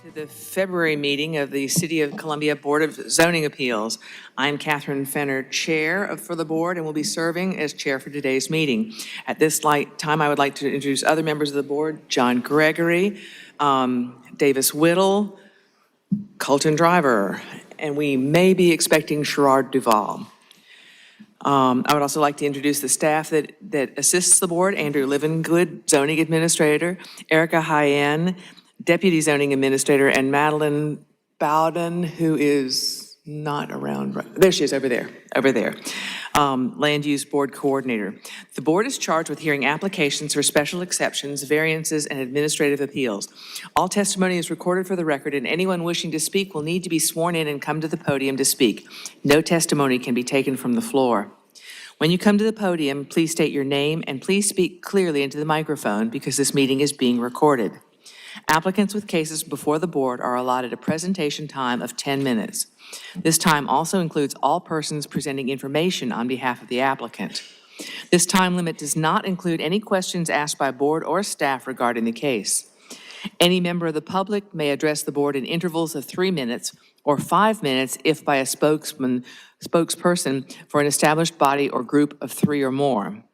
To the February meeting of the City of Columbia Board of Zoning Appeals. I'm Catherine Fenner, Chair for the board, and will be serving as chair for today's meeting. At this time, I would like to introduce other members of the board: John Gregory, Davis Whittle, Colton Driver, and we may be expecting Sherrod Duval. I would also like to introduce the staff that assists the board: Andrew Livengood, Zoning Administrator; Erica Hyen, Deputy Zoning Administrator; and Madeline Bowden, who is not around. There she is, over there. Land Use Board Coordinator. The board is charged with hearing applications for special exceptions, variances, and administrative appeals. All testimony is recorded for the record, and anyone wishing to speak will need to be sworn in and come to the podium to speak. No testimony can be taken from the floor. When you come to the podium, please state your name and please speak clearly into the microphone because this meeting is being recorded. Applicants with cases before the board are allotted a presentation time of 10 minutes. This time also includes all persons presenting information on behalf of the applicant. This time limit does not include any questions asked by board or staff regarding the case. Any member of the public may address the board in intervals of 3 minutes or 5 minutes if by a spokesperson for an established body or group of 3 or more.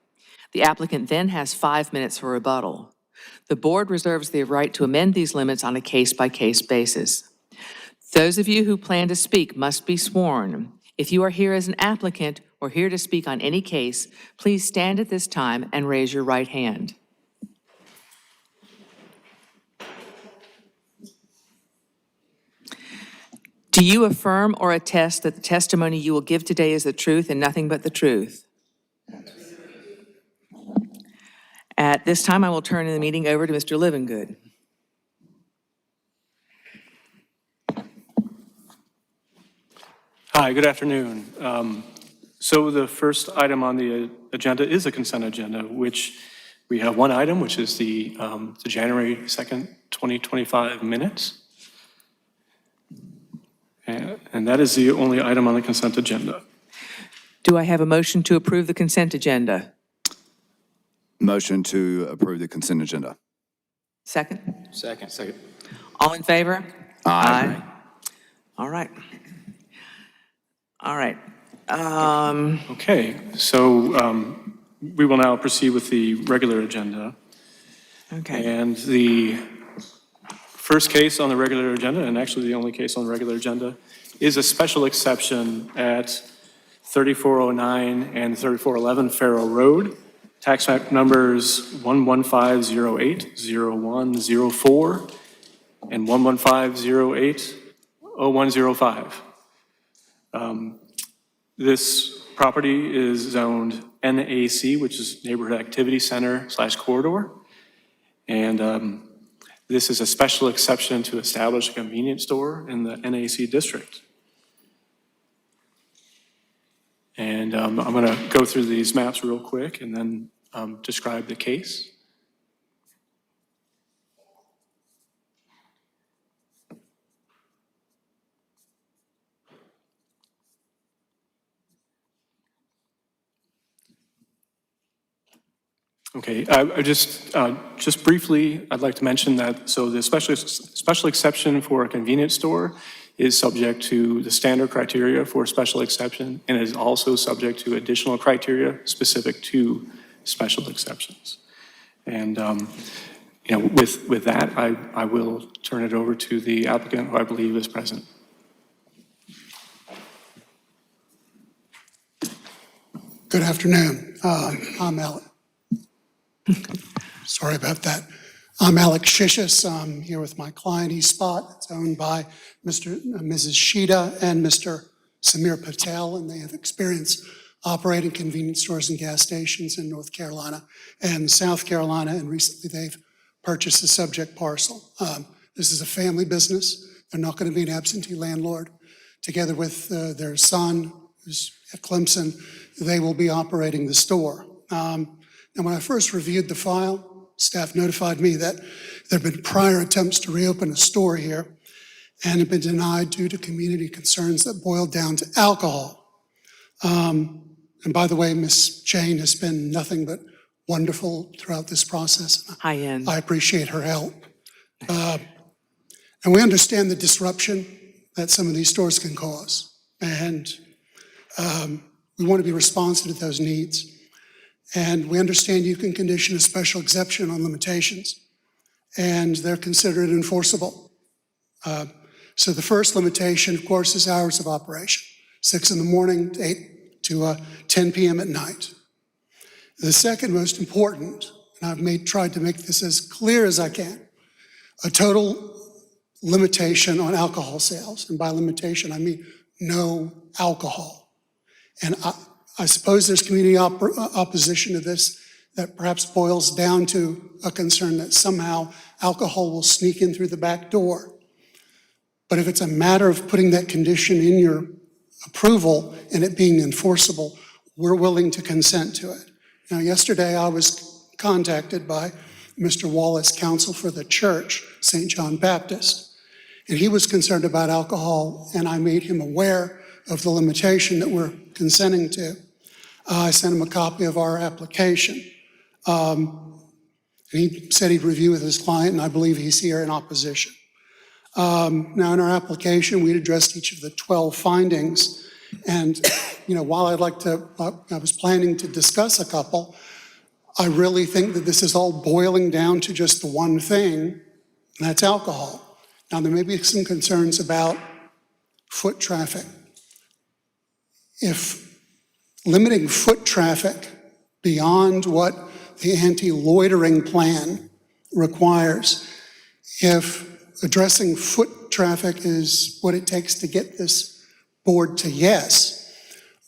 The applicant then has 5 minutes for rebuttal. The board reserves the right to amend these limits on a case-by-case basis. Those of you who plan to speak must be sworn. If you are here as an applicant or here to speak on any case, please stand at this time and raise your right hand. Do you affirm or attest that the testimony you will give today is the truth and nothing but the truth? At this time, I will turn the meeting over to Mr. Livengood. Hi, good afternoon. So the first item on the agenda is a consent agenda, which we have one item, which is the January 2nd, 2025 minutes. And that is the only item on the consent agenda. Do I have a motion to approve the consent agenda? Motion to approve the consent agenda. Second? Second. All in favor? Aye. All right. Okay, so we will now proceed with the regular agenda. Okay. And the first case on the regular agenda, and actually the only case on the regular agenda, is a special exception at 3409 and 3411 Farrow Road. Tax map numbers 11508, 0104, and 11508, 0105. This property is zoned NAC, which is Neighborhood Activity Center / Corridor. And this is a special exception to establish a convenience store in the NAC district. And I'm going to go through these maps real quick and then describe the case. Okay, just briefly, I'd like to mention that, so the special exception for a convenience store is subject to the standard criteria for special exception and is also subject to additional criteria specific to special exceptions. And with that, I will turn it over to the applicant, who I believe is present. Good afternoon. I'm Alex. Sorry about that. I'm Alex Shishis. I'm here with my client, eSpot. It's owned by Mrs. Sheeta and Mr. Samir Patel, and they have experience operating convenience stores and gas stations in North Carolina and South Carolina, and recently they've purchased the subject parcel. This is a family business. They're not going to be an absentee landlord. Together with their son, who's at Clemson, they will be operating the store. And when I first reviewed the file, staff notified me that there have been prior attempts to reopen a store here and have been denied due to community concerns that boiled down to alcohol. And by the way, Ms. Jane has been nothing but wonderful throughout this process. High end. I appreciate her help. And we understand the disruption that some of these stores can cause. And we want to be responsive to those needs. And we understand you can condition a special exception on limitations, and they're considered enforceable. So the first limitation, of course, is hours of operation, 6 in the morning to 8 to 10 p.m. at night. The second most important, and I've tried to make this as clear as I can, a total limitation on alcohol sales. And by limitation, I mean no alcohol. And I suppose there's community opposition to this that perhaps boils down to a concern that somehow alcohol will sneak in through the back door. But if it's a matter of putting that condition in your approval and it being enforceable, we're willing to consent to it. Now, yesterday I was contacted by Mr. Wallace, counsel for the church, St. John Baptist, and he was concerned about alcohol, and I made him aware of the limitation that we're consenting to. I sent him a copy of our application. And he said he'd review with his client, and I believe he's here in opposition. Now, in our application, we'd addressed each of the 12 findings. And, while I was planning to discuss a couple, I really think that this is all boiling down to just the one thing, and that's alcohol. Now, there may be some concerns about foot traffic. If limiting foot traffic beyond what the anti-loitering plan requires, if addressing foot traffic is what it takes to get this board to yes,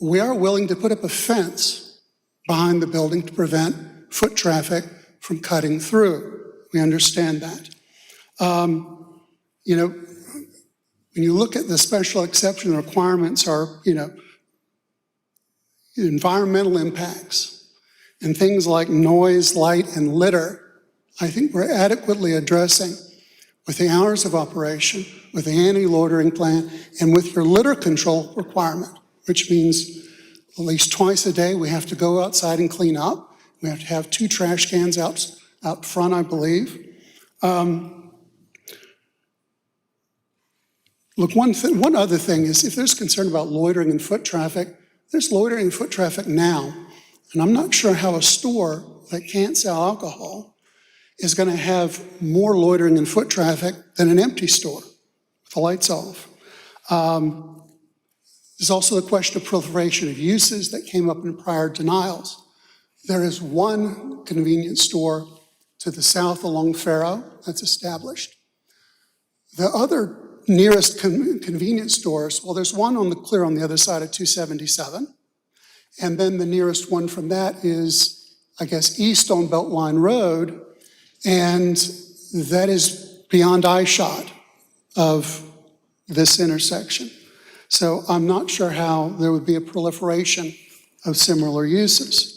we are willing to put up a fence behind the building to prevent foot traffic from cutting through. We understand that. When you look at the special exception requirements are, environmental impacts and things like noise, light, and litter, I think we're adequately addressing with the hours of operation, with the anti-loitering plan, and with your litter control requirement, which means at least twice a day we have to go outside and clean up. We have to have 2 trash cans out front, I believe. Look, one other thing is if there's concern about loitering and foot traffic, there's loitering and foot traffic now. And I'm not sure how a store that can't sell alcohol is going to have more loitering and foot traffic than an empty store with the lights off. There's also the question of proliferation of uses that came up in prior denials. There is one convenience store to the south along Faro that's established. The other nearest convenience stores, well, there's one clear on the other side of 277. And then the nearest one from that is, I guess, east on Beltline Road. And that is beyond eyeshot of this intersection. So I'm not sure how there would be a proliferation of similar uses.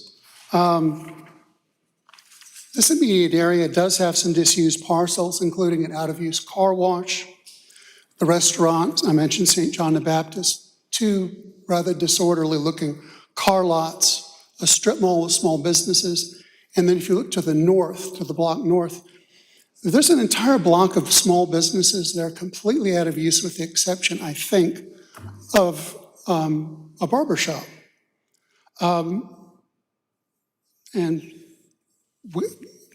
This immediate area does have some disused parcels, including an out-of-use car wash, the restaurant, I mentioned St. John the Baptist, 2 rather disorderly-looking car lots, a strip mall with small businesses, and then if you look to the north, to the block north, there's an entire block of small businesses that are completely out of use with the exception, I think, of a barber shop. And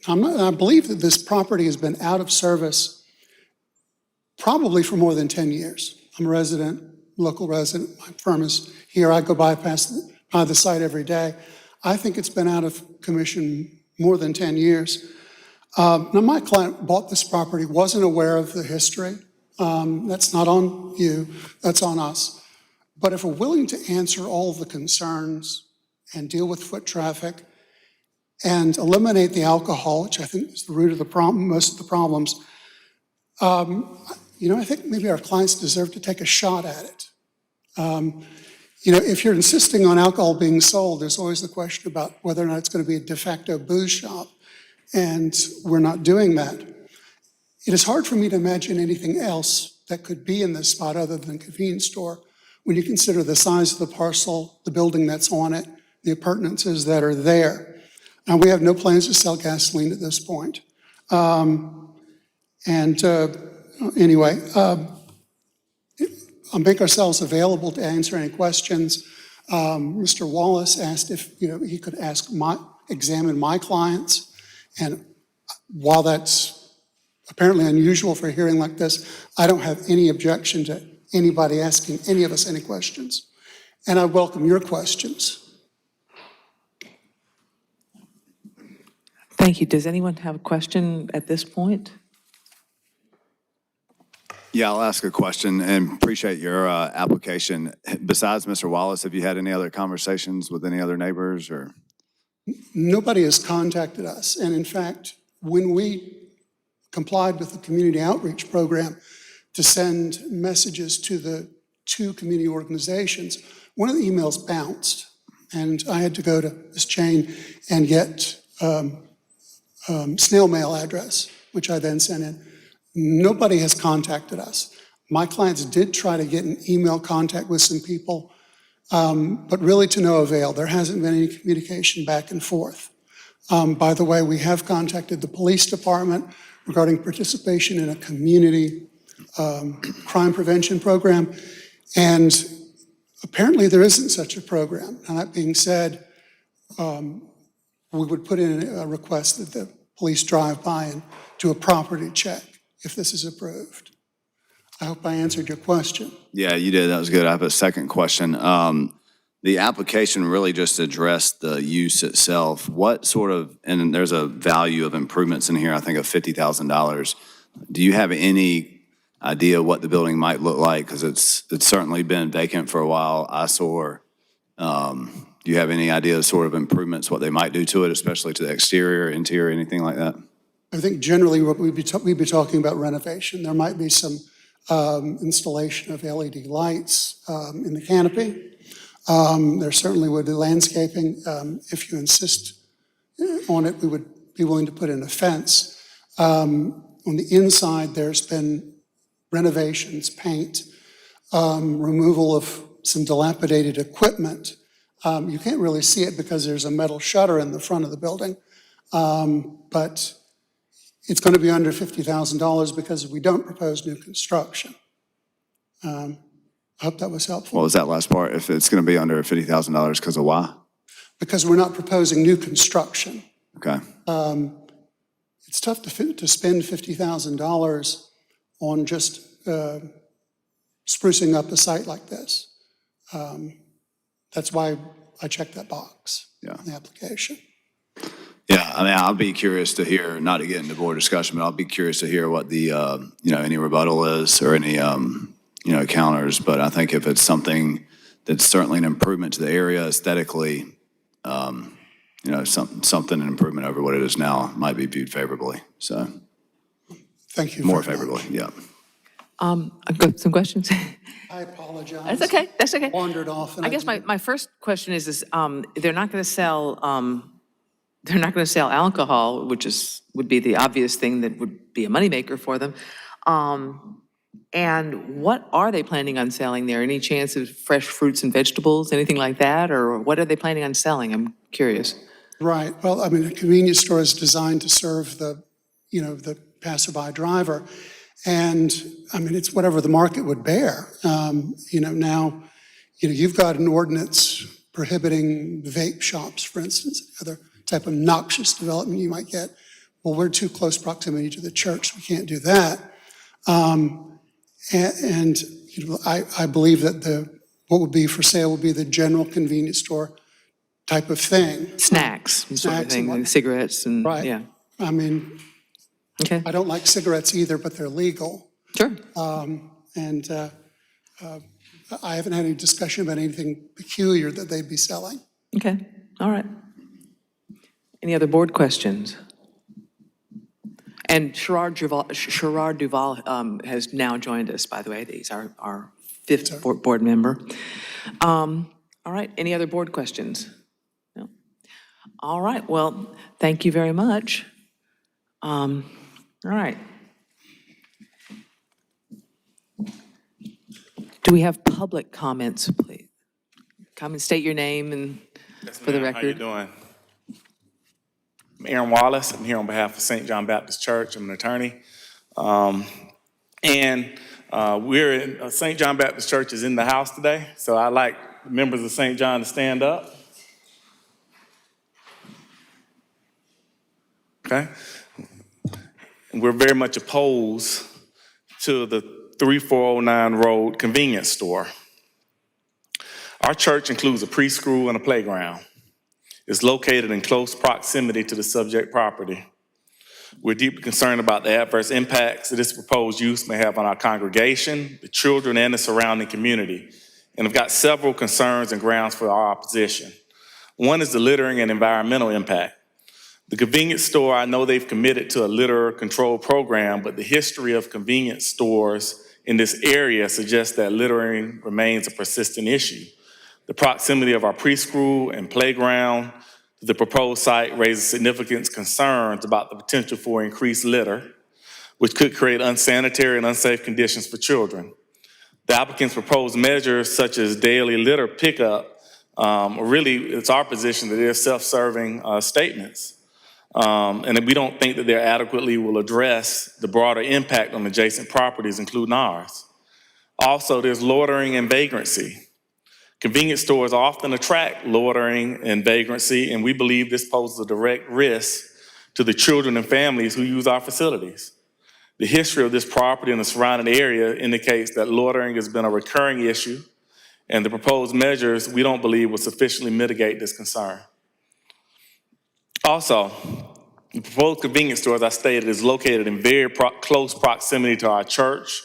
I believe that this property has been out of service probably for more than 10 years. I'm a resident, local resident. My firm is here. I go by the site every day. I think it's been out of commission more than 10 years. Now, my client bought this property, wasn't aware of the history. That's not on you, that's on us. But if we're willing to answer all of the concerns and deal with foot traffic and eliminate the alcohol, which I think is the root of the problem, most of the problems, I think maybe our clients deserve to take a shot at it. If you're insisting on alcohol being sold, there's always the question about whether or not it's going to be a de facto booze shop, and we're not doing that. It is hard for me to imagine anything else that could be in this spot other than a convenience store when you consider the size of the parcel, the building that's on it, the appurtenances that are there. Now, we have no plans to sell gasoline at this point. anyway, I'll make ourselves available to answer any questions. Mr. Wallace asked if, he could examine my clients. And while that's apparently unusual for a hearing like this, I don't have any objection to anybody asking any of us any questions. And I welcome your questions. Thank you. Does anyone have a question at this point? Yeah, I'll ask a question and appreciate your application. Besides Mr. Wallace, have you had any other conversations with any other neighbors or? Nobody has contacted us. And in fact, when we complied with the community outreach program to send messages to the two community organizations, one of the emails bounced. And I had to go to Ms. Chain and get snail mail address, which I then sent in. Nobody has contacted us. My clients did try to get an email contact with some people, but really to no avail. There hasn't been any communication back and forth. By the way, we have contacted the police department regarding participation in a community crime prevention program, and apparently there isn't such a program. Now, that being said, we would put in a request that the police drive by and do a property check if this is approved. I hope I answered your question. Yeah, you did. That was good. I have a second question. The application really just addressed the use itself. What sort of, and there's a value of improvements in here, I think of $50,000. Do you have any idea what the building might look like? Because it's certainly been vacant for a while, eyesore. Do you have any idea of sort of improvements, what they might do to it, especially to the exterior, interior, anything like that? I think generally what we'd be talking about renovation. There might be some installation of LED lights in the canopy. There certainly would be landscaping. If you insist on it, we would be willing to put in a fence. On the inside, there's been renovations, paint, removal of some dilapidated equipment. You can't really see it because there's a metal shutter in the front of the building, but it's going to be under $50,000 because we don't propose new construction. I hope that was helpful. What was that last part? If it's going to be under $50,000 because of why? Because we're not proposing new construction. Okay. It's tough to spend $50,000 on just sprucing up a site like this. That's why I checked that box in the application. Yeah, I mean, I'll be curious to hear, not to get into board discussion, but I'll be curious to hear what the, any rebuttal is or any, counters. But I think if it's something that's certainly an improvement to the area aesthetically, something an improvement over what it is now might be viewed favorably. So Thank you. more very much. favorably, yeah. I've got some questions. I apologize. That's okay, that's okay. Wandered off. And I guess my first question is they're not going to sell, alcohol, which would be the obvious thing that would be a moneymaker for them. And what are they planning on selling there? Any chance of fresh fruits and vegetables, anything like that? Or what are they planning on selling? I'm curious. Right. Well, I mean, a convenience store is designed to serve the passerby driver. And I mean, it's whatever the market would bear. Now, you've got an ordinance prohibiting vape shops, for instance, other type of noxious development you might get. Well, we're too close proximity to the church. We can't do that. I believe that what would be for sale would be the general convenience store type of thing. Snacks, sort of Snacks and thing, what- like cigarettes and, Right. yeah. I mean, Okay, I don't like cigarettes either, but they're legal. sure. I haven't had any discussion about anything peculiar that they'd be selling. Okay, all right. Any other board questions? And Sherrod Duval has now joined us, by the way. He's our fifth board member. All right, any other board questions? No? All right, well, thank you very much. All right. Do we have public comments, please? Come and state your name and for the record. How you doing? I'm Aaron Wallace. I'm here on behalf of St. John Baptist Church. I'm an attorney. And we're in, St. John Baptist Church is in the house today, so I'd like members of St. John to stand up. Okay? And we're very much opposed to the 3409 Road convenience store. Our church includes a preschool and a playground. It's located in close proximity to the subject property. We're deeply concerned about the adverse impacts that this proposed use may have on our congregation, the children, and the surrounding community, and have got several concerns and grounds for our opposition. One is the littering and environmental impact. The convenience store, I know they've committed to a litter control program, but the history of convenience stores in this area suggests that littering remains a persistent issue. The proximity of our preschool and playground to the proposed site raises significant concerns about the potential for increased litter, which could create unsanitary and unsafe conditions for children. The applicant's proposed measures such as daily litter pickup, really, it's our position that they're self-serving statements. And we don't think that they adequately will address the broader impact on adjacent properties, including ours. Also, there's loitering and vagrancy. Convenience stores often attract loitering and vagrancy, and we believe this poses a direct risk to the children and families who use our facilities. The history of this property and the surrounding area indicates that loitering has been a recurring issue, and the proposed measures we don't believe will sufficiently mitigate this concern. Also, the proposed convenience store, as I stated, is located in very close proximity to our church,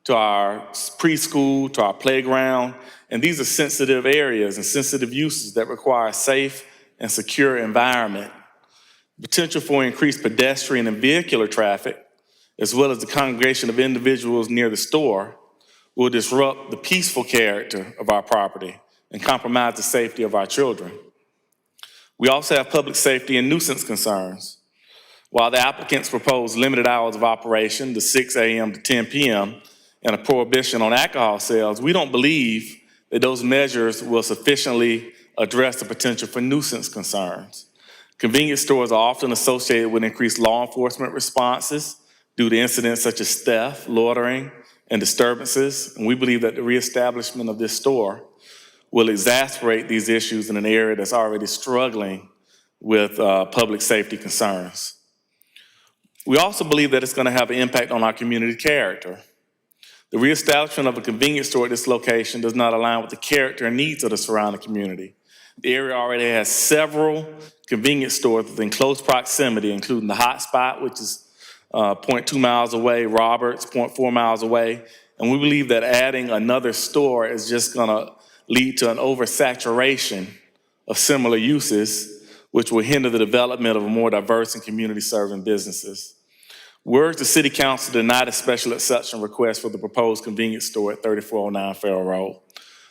to our preschool, to our playground, and these are sensitive areas and sensitive uses that require a safe and secure environment. Potential for increased pedestrian and vehicular traffic, as well as the congregation of individuals near the store, will disrupt the peaceful character of our property and compromise the safety of our children. We also have public safety and nuisance concerns. While the applicants propose limited hours of operation, to 6 a.m. to 10 p.m., and a prohibition on alcohol sales, we don't believe that those measures will sufficiently address the potential for nuisance concerns. Convenience stores are often associated with increased law enforcement responses due to incidents such as theft, loitering, and disturbances, and we believe that the reestablishment of this store will exacerbate these issues in an area that's already struggling with public safety concerns. We also believe that it's going to have an impact on our community character. The reestablishment of a convenience store at this location does not align with the character and needs of the surrounding community. The area already has several convenience stores within close proximity, including the Hot Spot, which is 0.2 miles away, Roberts, 0.4 miles away, and we believe that adding another store is just going to lead to an oversaturation of similar uses, which will hinder the development of a more diverse and community-serving businesses. We urge the City Council to deny the special exception request for the proposed convenience store at 3409 Farrell Road.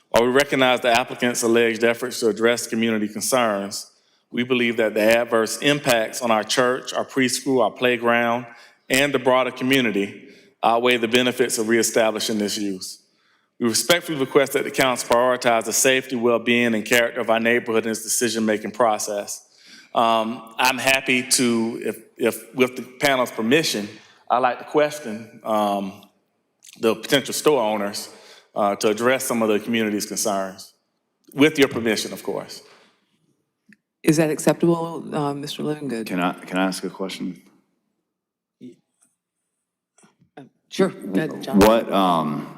While we recognize the applicant's alleged efforts to address community concerns, we believe that the adverse impacts on our church, our preschool, our playground, and the broader community outweigh the benefits of reestablishing this use. We respectfully request that the council prioritize the safety, well-being, and character of our neighborhood in its decision-making process. I'm happy to, if with the panel's permission, I'd like to question the potential store owners to address some of the community's concerns, with your permission, of course. Is that acceptable, Mr. Livingood? Can I ask a question? Sure, go ahead, John.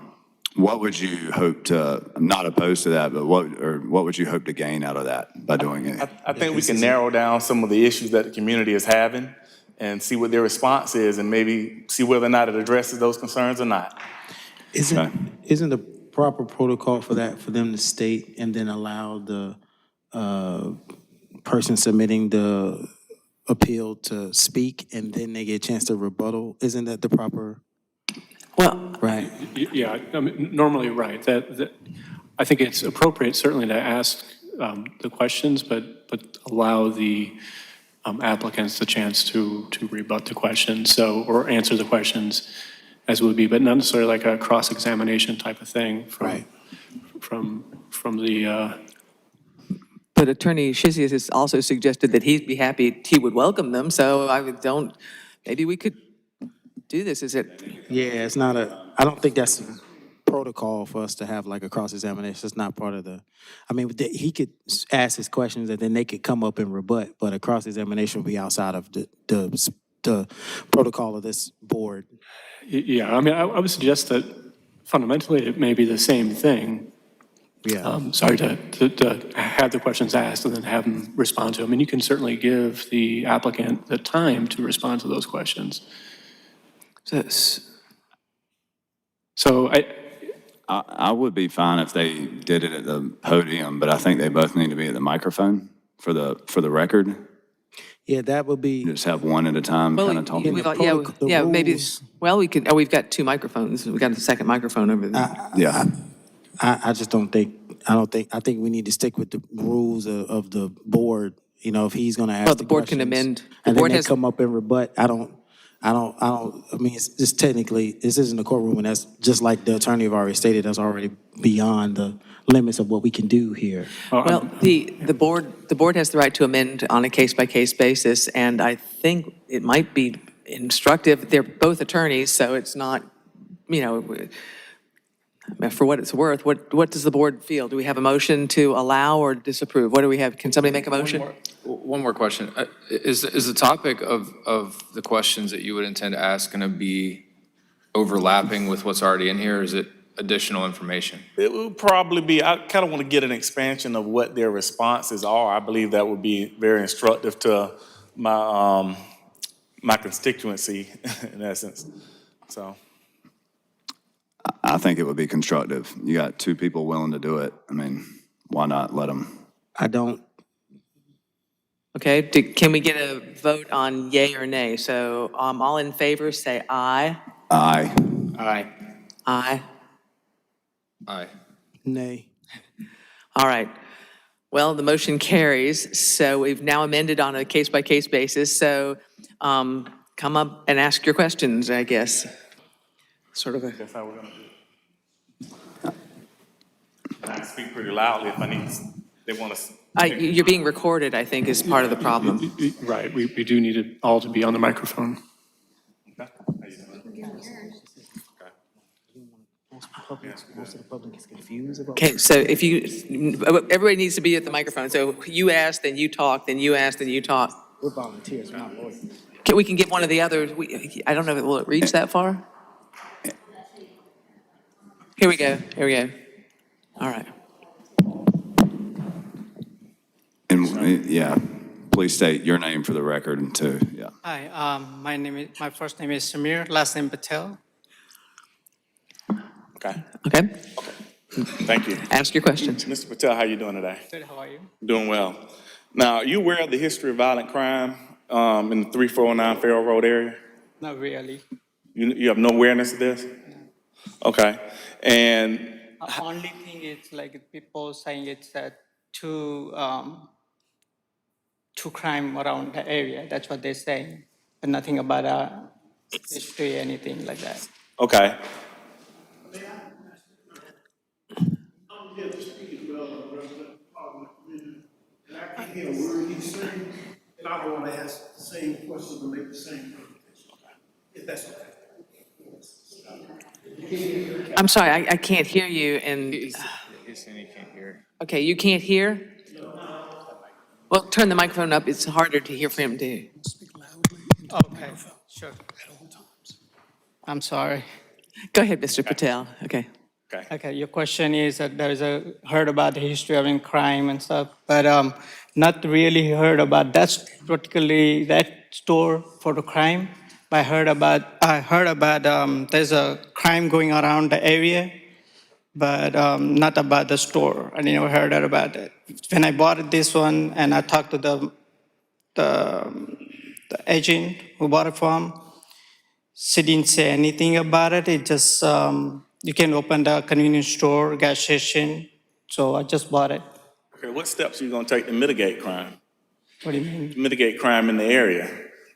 What would you hope to, I'm not opposed to that, but what would you hope to gain out of that by doing it? I think we can narrow down some of the issues that the community is having and see what their response is and maybe see whether or not it addresses those concerns or not. Isn't the proper protocol for that for them to state and then allow the person submitting the appeal to speak and then they get a chance to rebuttal? Isn't that the proper? Well, Right. Yeah, I mean, normally, right. That I think it's appropriate certainly to ask the questions, but allow the applicants the chance to rebut the questions, or answer the questions as would be, but not necessarily like a cross-examination type of thing from the. but Attorney Shisius has also suggested that he'd be happy, he would welcome them, so maybe we could do this? Is it, Yeah, it's not I don't think that's protocol for us to have like a cross-examination. It's not part of he could ask his questions and then they could come up and rebut, but a cross-examination would be outside of the protocol of this board. Yeah, I mean, I would suggest that fundamentally it may be the same thing. Yeah. Sorry to have the questions asked and then have them respond to them. And you can certainly give the applicant the time to respond to those questions. So I would be fine if they did it at the podium, but I think they both need to be at the microphone for the record. Yeah, that would be, Just have one at a time, kind of talking. we thought, the yeah, maybe, rules- well, we could, we've got two microphones. We got a second microphone over there. Yeah. I just don't think, I think we need to stick with the rules of the board. You know, if he's gonna ask Well, the the board can questions, amend. The And then board they has- come up and rebut, I mean, it's just technically, this isn't a courtroom, and that's just like the attorney have already stated, that's already beyond the limits of what we can do here. Well, the board has the right to amend on a case-by-case basis, and I think it might be instructive. They're both attorneys, so it's not, you know, for what it's worth, what does the board feel? Do we have a motion to allow or disapprove? What do we have? Can somebody make a motion? One more question. Is the topic of the questions that you would intend to ask going to be overlapping with what's already in here? Or is it additional information? It would probably be, I kind of want to get an expansion of what their responses are. I believe that would be very instructive to my, my constituency in essence, so. I think it would be constructive. You got two people willing to do it. I mean, why not let them? I don't, Okay, can we get a vote on yay or nay? So all in favor, say aye. Aye. Aye. Aye. Aye. nay. All right. Well, the motion carries, so we've now amended on a case-by-case basis. So come up and ask your questions, I guess. Sort of a, That's how we're gonna do it. And I speak pretty loudly if I need, they want to. you're being recorded, I think, is part of the problem. Right, we do need it all to be on the microphone. Most of the public is confused about. Okay, so if you, everybody needs to be at the microphone. So you ask, then you talk, then you ask, then you talk. We're volunteers, we're not lawyers. We can get one of the others. I don't know, will it reach that far? Here we go, here we go. All right. And, yeah, please state your name for the record too, yeah. Hi, my first name is Samir, last name Patel. Okay, Okay, thank you. ask your questions. Mr. Patel, how you doing today? Good, how are you? Doing well. Now, are you aware of the history of violent crime in the 3409 Farrell Road area? Not really. You have no awareness of this? Okay, and Only thing is like people saying it's two crime around the area. That's what they're saying, but nothing about history, anything like that. okay. I'm here to speak as well, President Parliament Committee, and I can't hear a word he's saying, and I don't want to ask the same question to make the same presentation. If that's okay. I'm sorry, I can't hear you and, He's saying he can't hear. okay, you can't hear? Well, turn the microphone up, it's harder to hear for him too. Speak loudly into the Okay, microphone sure. at all times. I'm sorry. Go ahead, Mr. Patel, okay. Okay, your question is that heard about the history of crime and stuff, but not really heard about particularly that store for the crime. But I heard about there's a crime going around the area, but not about the store. I never heard about it. When I bought this one and I talked to the agent who bought it from, she didn't say anything about it. It just you can open the convenience store, gas station. So I just bought it. Okay, what steps are you gonna take to mitigate crime? What do you mean? Mitigate crime in the area?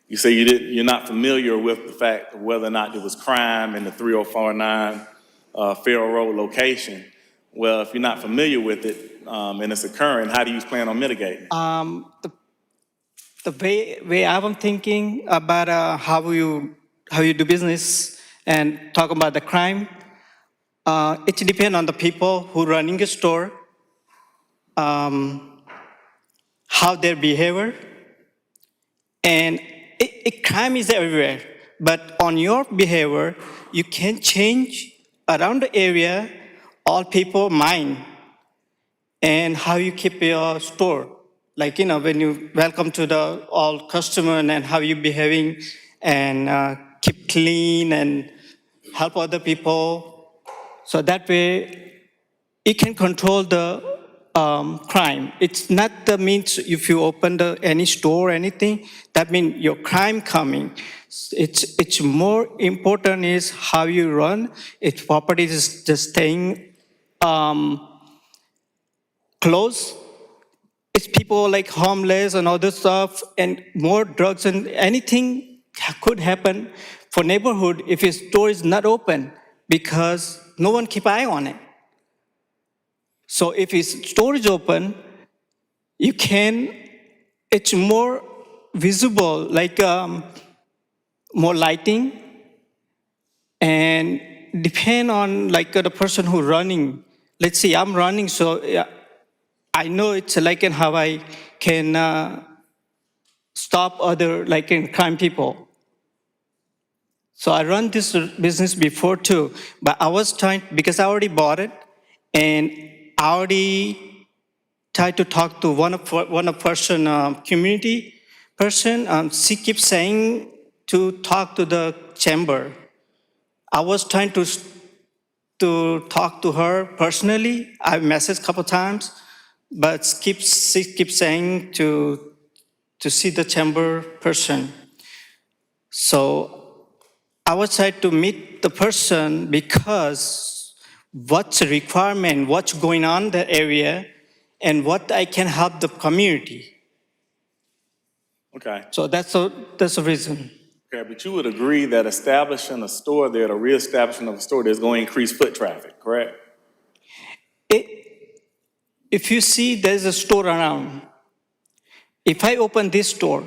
You say you're not familiar with the fact of whether or not there was crime in the 3049 Farrell Road location. Well, if you're not familiar with it and it's occurring, how do you plan on mitigating? The way I was thinking about how you do business and talk about the crime. It depends on the people who running a store, how their behavior, and crime is everywhere. But on your behavior, you can change around the area all people mind and how you keep your store. Like, when you welcome to the all customer and how you behaving and keep clean and help other people. So that way, it can control the crime. It's not the means if you open any store or anything, that means your crime coming. It's more important is how you run. If property is just staying close, it's people like homeless and other stuff and more drugs and anything could happen for neighborhood if your store is not open because no one keep eye on it. So if his store is open, it's more visible, like more lighting, and depend on like the person who running. Let's say I'm running, so I know it's like in how I can stop other like in crime people. So I run this business before too, but I was trying because I already bought it, and I already tried to talk to one person, community person. She keeps saying to talk to the chamber. I was trying to talk to her personally. I messaged a couple times, but she keeps saying to see the chamber person. So I was trying to meet the person because what's the requirement, what's going on in the area, and what I can help the community. Okay. So that's the reason. Okay, but you would agree that establishing a store there, the reestablishing of a store there is going to increase foot traffic, correct? If you see there's a store around, if I open this store,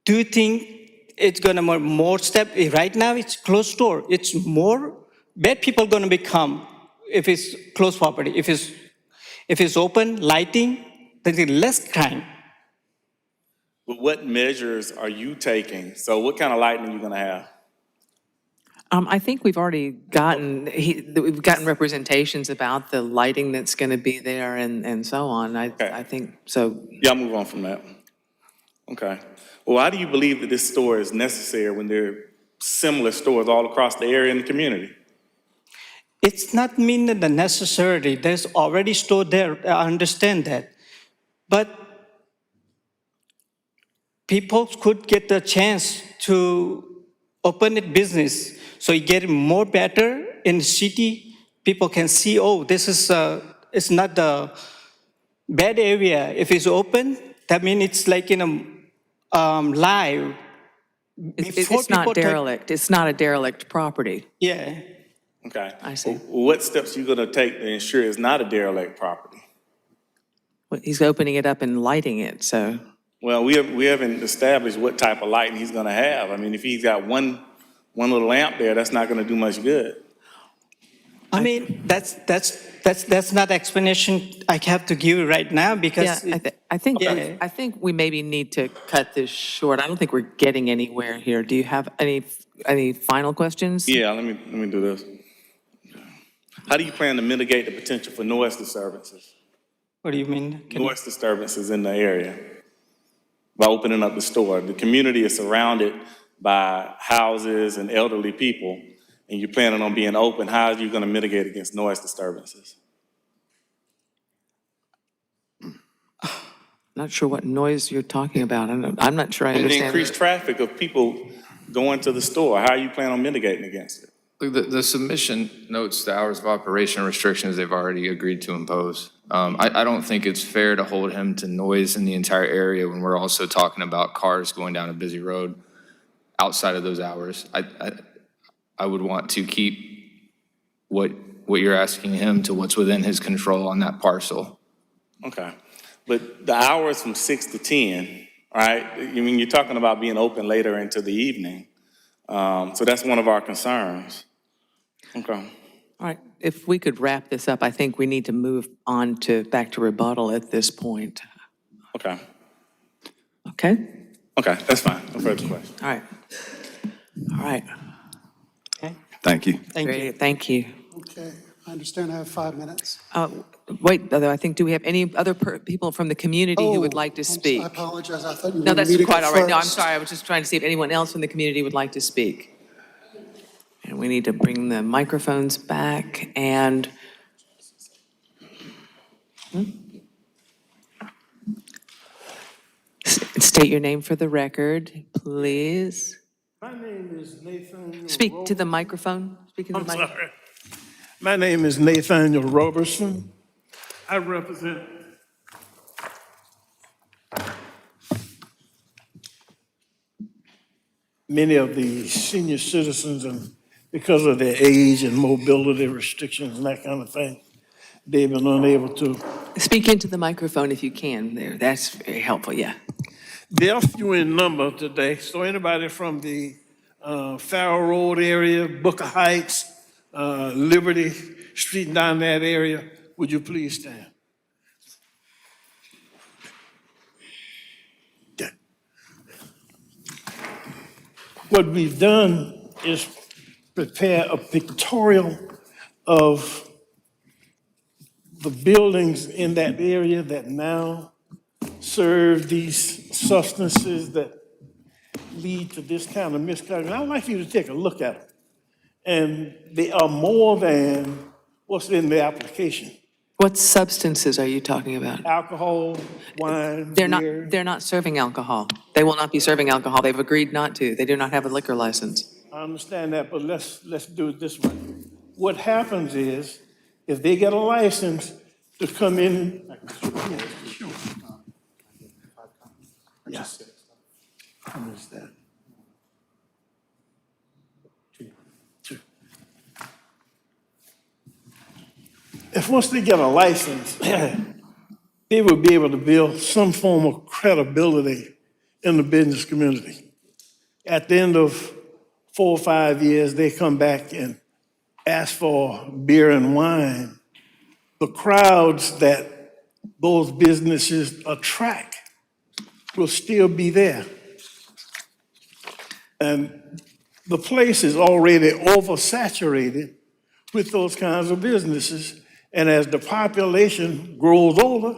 do you think it's gonna more step? Right now it's closed store. It's more bad people gonna become if it's closed property. If it's open, lighting, then there's less crime. But what measures are you taking? So what kind of lighting are you going to have? I think we've already we've gotten representations about the lighting that's going to be there and so on. I think so. Yeah, I'll move on from that. Okay. Well, why do you believe that this store is necessary when there are similar stores all across the area and the community? It's not mean that the necessity. There's already store there. I understand that. But people could get the chance to open a business. So you get more better in the city. People can see, oh, this is it's not the bad area. If it's open, that means it's like in a live. It's not derelict. It's not a derelict property. Yeah. Okay. I see. Well, what steps are you going to take to ensure it's not a derelict property? Well, he's opening it up and lighting it, so. Well, we haven't established what type of lighting he's going to have. I mean, if he's got one little lamp there, that's not going to do much good. I mean, that's not explanation I have to give right now because Yeah, I think we maybe need to cut this short. I don't think we're getting anywhere here. Do you have any final questions? Yeah, let me do this. How do you plan to mitigate the potential for noise disturbances? What do you mean? Noise disturbances in the area by opening up the store. The community is surrounded by houses and elderly people, and you're planning on being open. How are you going to mitigate against noise disturbances? Not sure what noise you're talking about. I'm not sure I And the understand. increased traffic of people going to the store. How are you planning on mitigating against it? Look, the submission notes the hours of operation restrictions they've already agreed to impose. I don't think it's fair to hold him to noise in the entire area when we're also talking about cars going down a busy road outside of those hours. I would want to keep what you're asking him to what's within his control on that parcel. Okay. But the hours from 6 to 10, right? I mean, you're talking about being open later into the evening. So that's one of our concerns. Okay. All right, if we could wrap this up, I think we need to move on back to rebuttal at this point. Okay. Okay? Okay, that's fine. No further questions. All right. All right. Thank you. Thank you. Great, thank you. Okay, I understand I have 5 minutes. Wait, though, I think, do we have any other people from the community who would like to speak? I apologize, I thought you No, wanted that's me to go quite all right. No, I'm first. sorry, I was just trying to see if anyone else from the community would like to speak. And we need to bring the microphones back and... State your name for the record, please. My name is Nathaniel. Speak to the microphone. Speak into the I'm mic. sorry. My name is Nathaniel Robertson. I represent many of the senior citizens, and because of their age and mobility restrictions and that kind of thing, they've been unable to. Speak into the microphone if you can there. That's very helpful, yeah. They are few in number today, so anybody from the Farrell Road area, Booker Heights, Liberty Street, down that area, would you please stand? Yeah. What we've done is prepare a pictorial of the buildings in that area that now serve these substances that lead to this kind of misconduct. I'd like you to take a look at them. And they are more than what's in the application. What substances are you talking about? Alcohol, wine, beer. They're not serving alcohol. They will not be serving alcohol. They've agreed not to. They do not have a liquor license. I understand that, but let's do it this way. What happens is, if they get a license to come in. Yeah. How much is that? Two. If once they get a license, they will be able to build some form of credibility in the business community. At the end of 4 or 5 years, they come back and ask for beer and wine. The crowds that those businesses attract will still be there. And the place is already oversaturated with those kinds of businesses. And as the population grows older,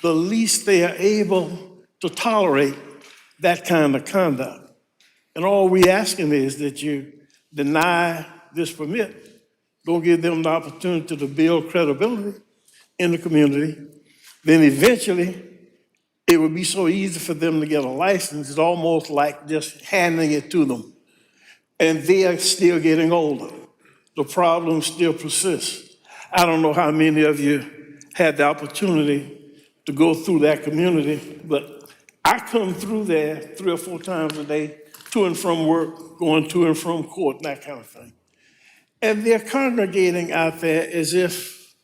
the least they are able to tolerate that kind of conduct. And all we're asking is that you deny this permit, don't give them the opportunity to build credibility in the community. Then eventually, it would be so easy for them to get a license, it's almost like just handing it to them. And they are still getting older. The problem still persists. I don't know how many of you had the opportunity to go through that community, but I come through there 3 or 4 times a day, to and from work, going to and from court, and that kind of thing. And they're congregating out there as if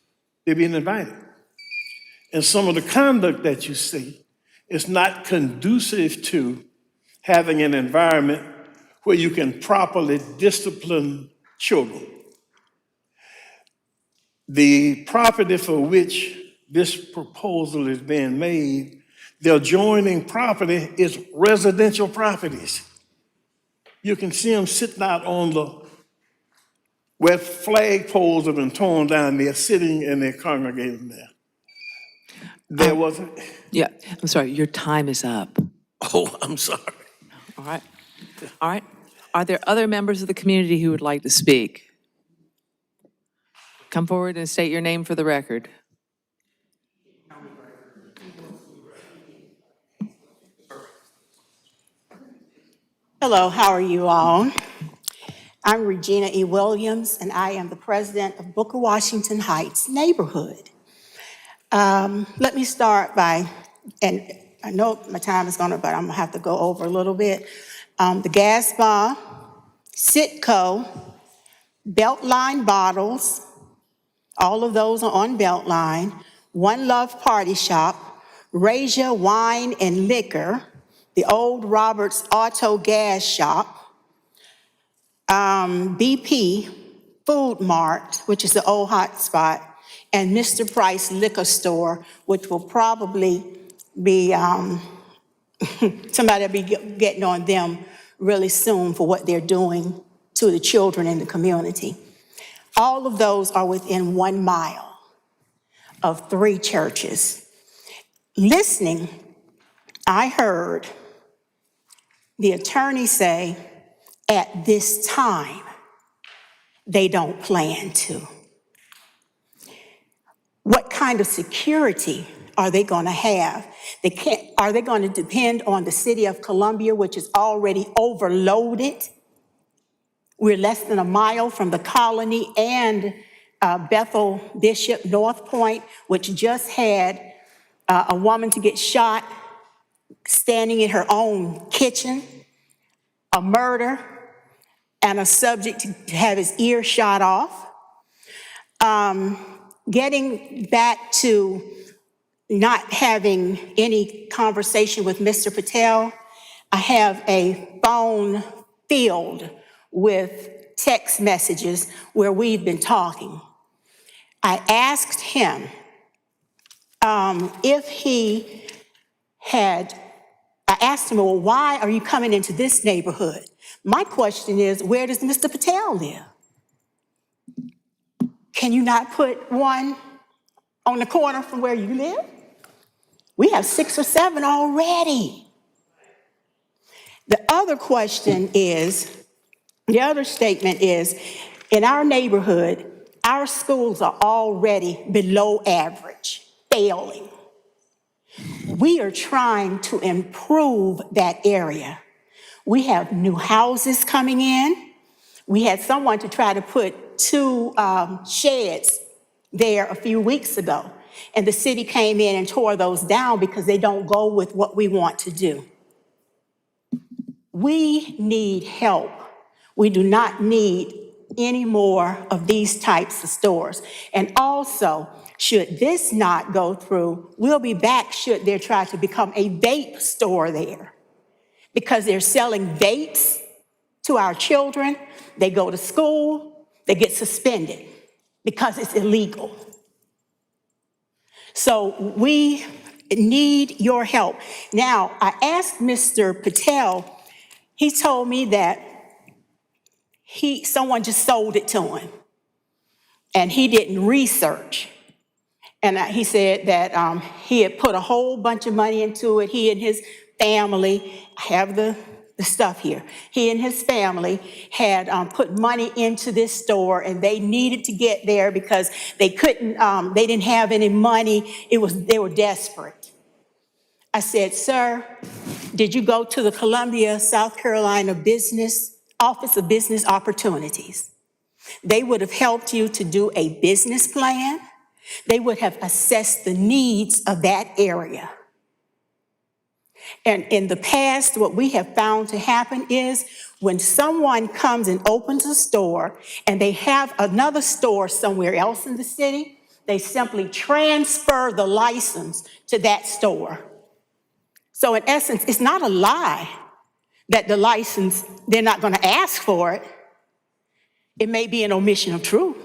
they're being invited. And some of the conduct that you see is not conducive to having an environment where you can properly discipline children. The property for which this proposal is being made, the adjoining property is residential properties. You can see them sitting out on where flag poles have been torn down, they're sitting and they're congregating there. There was, Yeah, I'm sorry, your time is up. oh, I'm sorry. All right. All right. Are there other members of the community who would like to speak? Come forward and state your name for the record. Hello, how are you all? I'm Regina E. Williams, and I am the president of Booker Washington Heights neighborhood. Let me start by, and I know my time is gonna, but I'm gonna have to go over a little bit. The gas bar, Citco, Beltline bottles, all of those are on Beltline. One Love Party Shop, Rasia Wine and Liquor, the old Roberts Auto Gas Shop, BP Food Mart, which is the old hot spot, and Mr. Price Liquor Store, which will probably be, somebody will be getting on them really soon for what they're doing to the children in the community. All of those are within 1 mile of 3 churches. Listening, I heard the attorney say, at this time, they don't plan to. What kind of security are they going to have? Are they going to depend on the city of Columbia, which is already overloaded? We're less than 1 mile from the Colony and Bethel Bishop North Point, which just had a woman to get shot standing in her own kitchen, a murder, and a subject to have his ear shot off. Getting back to not having any conversation with Mr. Patel, I have a phone filled with text messages where we've been talking. I asked him if he had, I asked him, well, why are you coming into this neighborhood? My question is, where does Mr. Patel live? Can you not put one on the corner from where you live? We have 6 or 7 already. The other question is, the other statement is, in our neighborhood, our schools are already below average, failing. We are trying to improve that area. We have new houses coming in. We had someone to try to put 2 sheds there a few weeks ago, and the city came in and tore those down because they don't go with what we want to do. We need help. We do not need any more of these types of stores. And also, should this not go through, we'll be back should there try to become a vape store there, because they're selling vapes to our children. They go to school, they get suspended because it's illegal. So we need your help. Now, I asked Mr. Patel, he told me that someone just sold it to him and he didn't research. And he said that he had put a whole bunch of money into it. He and his family, I have the stuff here. He and his family had put money into this store, and they needed to get there because they couldn't, they didn't have any money. They were desperate. I said, sir, did you go to the Columbia, South Carolina Office of Business Opportunities? They would have helped you to do a business plan. They would have assessed the needs of that area. And in the past, what we have found to happen is when someone comes and opens a store and they have another store somewhere else in the city, they simply transfer the license to that store. So in essence, it's not a lie that the license, they're not going to ask for it. It may be an omission of truth.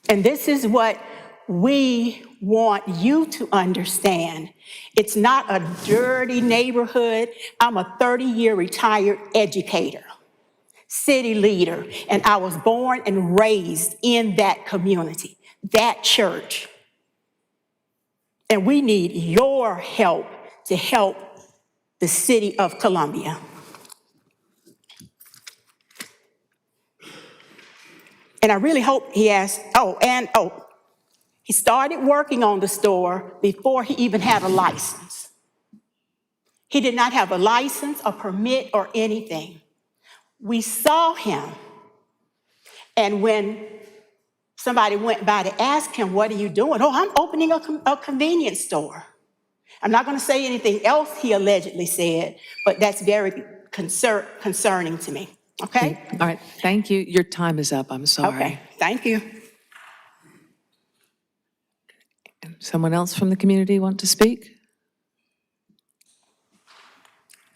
And this is what we want you to understand. It's not a dirty neighborhood. I'm a 30-year retired educator, city leader, and I was born and raised in that community, that church. And we need your help to help the city of Columbia. And I really hope he asked, he started working on the store before he even had a license. He did not have a license, a permit, or anything. We saw him, and when somebody went by to ask him, what are you doing? Oh, I'm opening a convenience store. I'm not going to say anything else he allegedly said, but that's very concerning to me. Okay? All right, thank you. Your time is up, I'm sorry. Okay, thank you. Someone else from the community want to speak?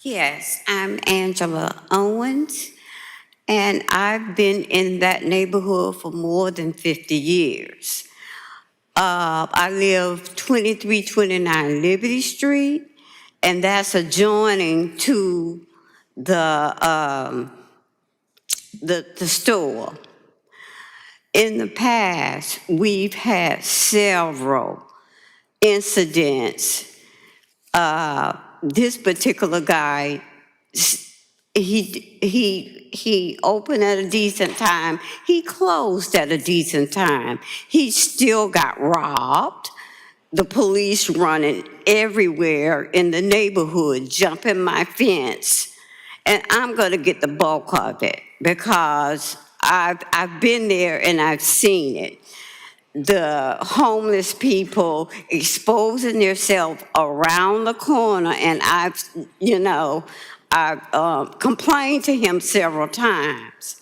Yes, I'm Angela Owens, and I've been in that neighborhood for more than 50 years. I live 2329 Liberty Street, and that's adjoining to the store. In the past, we've had several incidents. This particular guy, he opened at a decent time. He closed at a decent time. He still got robbed. The police running everywhere in the neighborhood, jumping my fence. And I'm gonna get the bulk of it because I've been there and I've seen it. The homeless people exposing themselves around the corner, and I've complained to him several times,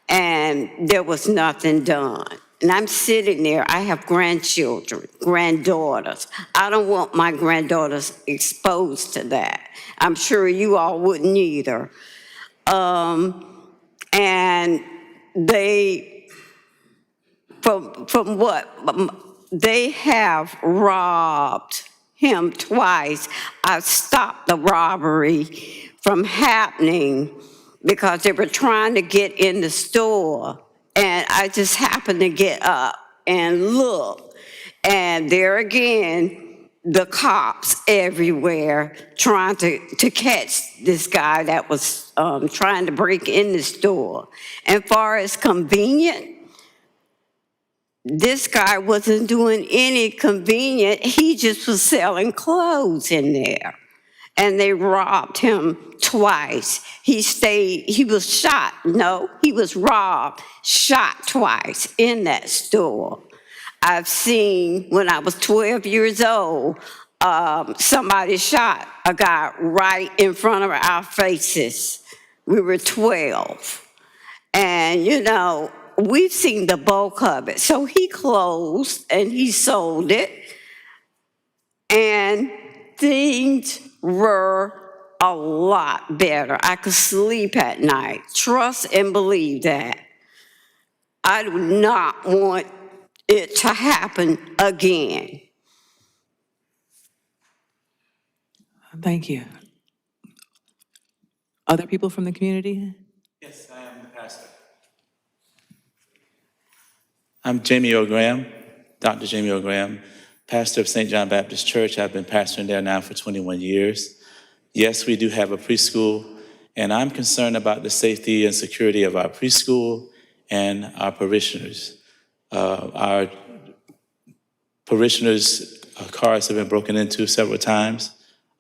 and there was nothing done. And I'm sitting there, I have grandchildren, granddaughters. I don't want my granddaughters exposed to that. I'm sure you all wouldn't either. And they, from what, they have robbed him twice. I've stopped the robbery from happening because they were trying to get in the store. And I just happened to get up and look. And there again, the cops everywhere trying to catch this guy that was trying to break in the store. And far as convenient, this guy wasn't doing any convenient. He just was selling clothes in there. And they robbed him twice. He was shot. No, he was robbed, shot twice in that store. I've seen, when I was 12 years old, somebody shot a guy right in front of our faces. We were 12. And, we've seen the bulk of it. So he closed and he sold it. And things were a lot better. I could sleep at night. Trust and believe that. I do not want it to happen again. Thank you. Other people from the community? Yes, I am the pastor. I'm Jamie O'Graham, Dr. Jamie O'Graham, pastor of St. John Baptist Church. I've been pastoring there now for 21 years. Yes, we do have a preschool, and I'm concerned about the safety and security of our preschool and our parishioners. Our parishioners' cars have been broken into several times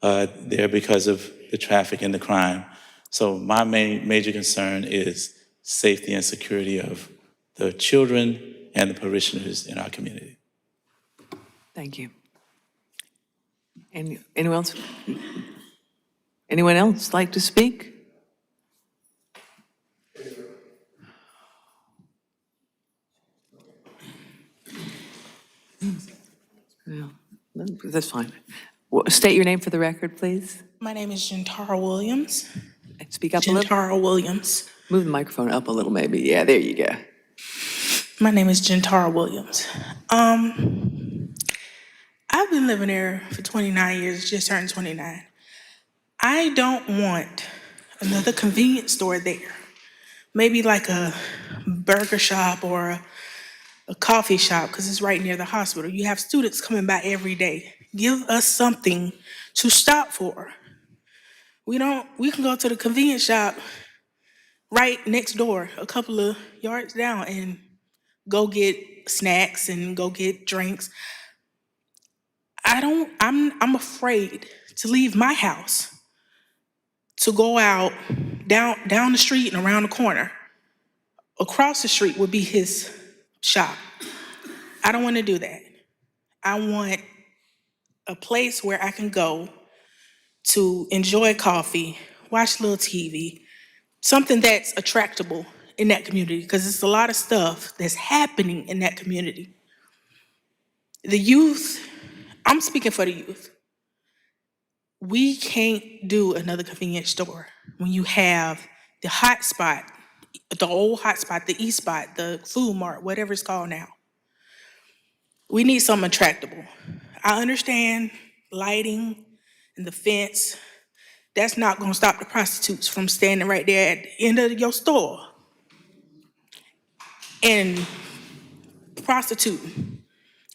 there because of the traffic and the crime. So my major concern is safety and security of the children and the parishioners in our community. Thank you. Anyone else? Anyone else like to speak? No, that's fine. State your name for the record, please. My name is Gentara Williams. Speak up a little. Gentara Williams. Move the microphone up a little, maybe. Yeah, there you go. My name is Gentara Williams. I've been living there for 29 years, just turned 29. I don't want another convenience store there. Maybe like a burger shop or a coffee shop, because it's right near the hospital. You have students coming by every day. Give us something to stop for. We can go to the convenience shop right next door, a couple of yards down, and go get snacks and go get drinks. I'm afraid to leave my house to go out down the street and around the corner. Across the street would be his shop. I don't want to do that. I want a place where I can go to enjoy coffee, watch a little TV, something that's attractable in that community, because it's a lot of stuff that's happening in that community. The youth, I'm speaking for the youth. We can't do another convenience store when you have the hot spot, the old hot spot, the East Spot, the Food Mart, whatever it's called now. We need something attractable. I understand lighting and the fence. That's not gonna stop the prostitutes from standing right there at the end of your store and prostituting.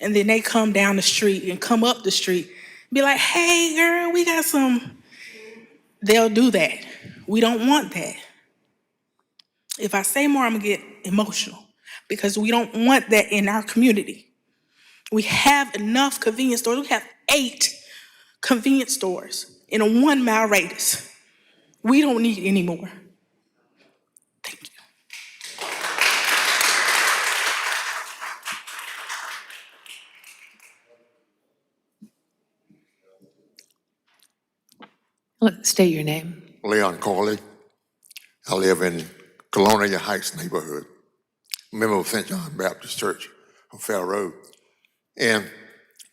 And then they come down the street and come up the street, be like, hey, girl, we got some. They'll do that. We don't want that. If I say more, I'm gonna get emotional because we don't want that in our community. We have enough convenience stores. We have 8 convenience stores in a 1-mile radius. We don't need any more. Thank you. State your name. Leon Corley. I live in Colonia Heights neighborhood, member of St. John Baptist Church on Fair Road. And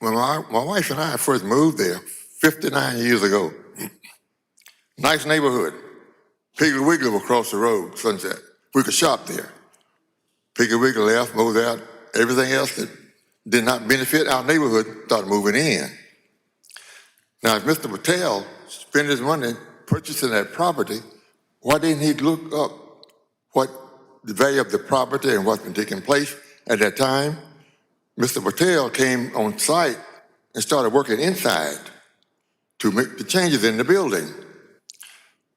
when my wife and I first moved there 59 years ago, nice neighborhood. Piggly Wiggly was across the road, Sunset. We could shop there. Piggly Wiggly left, moved out. Everything else that did not benefit our neighborhood started moving in. Now, if Mr. Patel spent his money purchasing that property, why didn't he look up what the value of the property and what's been taking place at that time? Mr. Patel came on site and started working inside to make the changes in the building.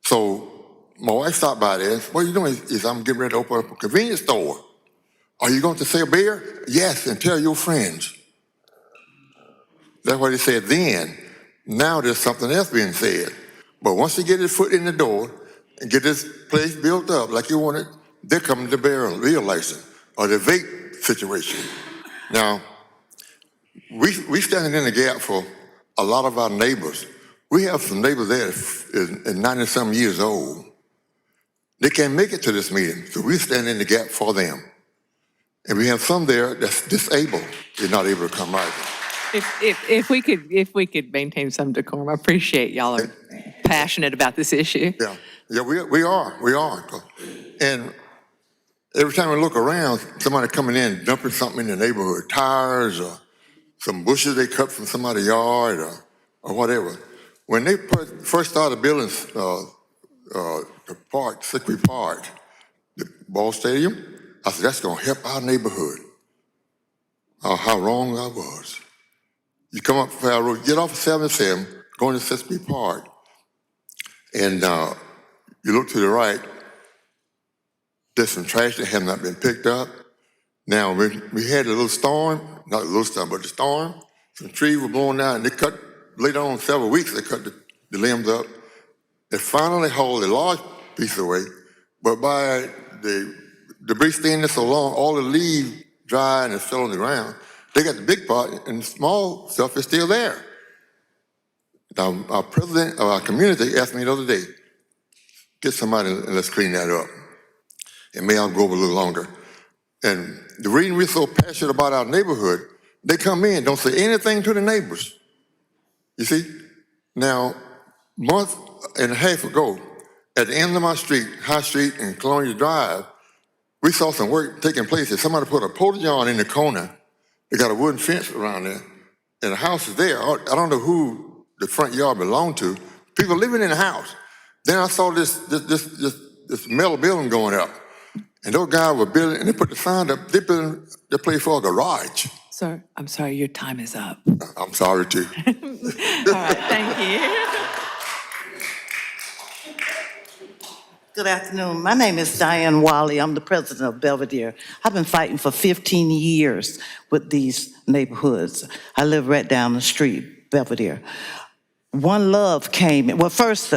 So my wife stopped by there. What are you doing? He said, I'm getting ready to open up a convenience store. Are you going to sell beer? Yes, and tell your friends. That's what he said then. Now there's something else being said. But once he get his foot in the door and get this place built up like you wanted, they're coming to bear license or the vape situation. Now, we standing in the gap for a lot of our neighbors. We have some neighbors there that 90-some years old. They can't make it to this meeting, so we stand in the gap for them. And we have some there that's disabled, they're not able to come either. If we could maintain some decorum, I appreciate y'all are passionate about this issue. Yeah, we are. And every time we look around, somebody coming in, dumping something in the neighborhood, tires or some bushes they cut from somebody's yard or whatever. When they first started building the park, Sickly Park, the ball stadium, I said, that's gonna help our neighborhood. Oh, how wrong I was. You come up Fair Road, get off of 77, go into Sickly Park, and you look to the right, there's some trash that have not been picked up. Now, we had a little storm, not a little storm, but the storm, some trees were blown down, and they cut, later on several weeks, they cut the limbs up. They finally hauled a large piece away, but by the debris staying there so long, all the leaves dry and it's still on the ground. They got the big part, and the small stuff is still there. Now, our president of our community asked me the other day, get somebody and let's clean that up. And may I'll go over a little longer. And the reason we're so passionate about our neighborhood, they come in, don't say anything to the neighbors. You see? Now, a month and a half ago, at the end of my street, High Street and Colonia Drive, we saw some work taking place. Somebody put a porta-john in the corner. They got a wooden fence around there, and the house is there. I don't know who the front yard belonged to. People living in the house. Then I saw this metal building going up, and those guys were building, and they put the sign up. They building the place for a garage. Sir, I'm sorry, your time is up. I'm sorry too. All right, thank you. Good afternoon. My name is Diane Wally. I'm the president of Belvedere. I've been fighting for 15 years with these neighborhoods. I live right down the street, Belvedere. One Love came in. Well, first,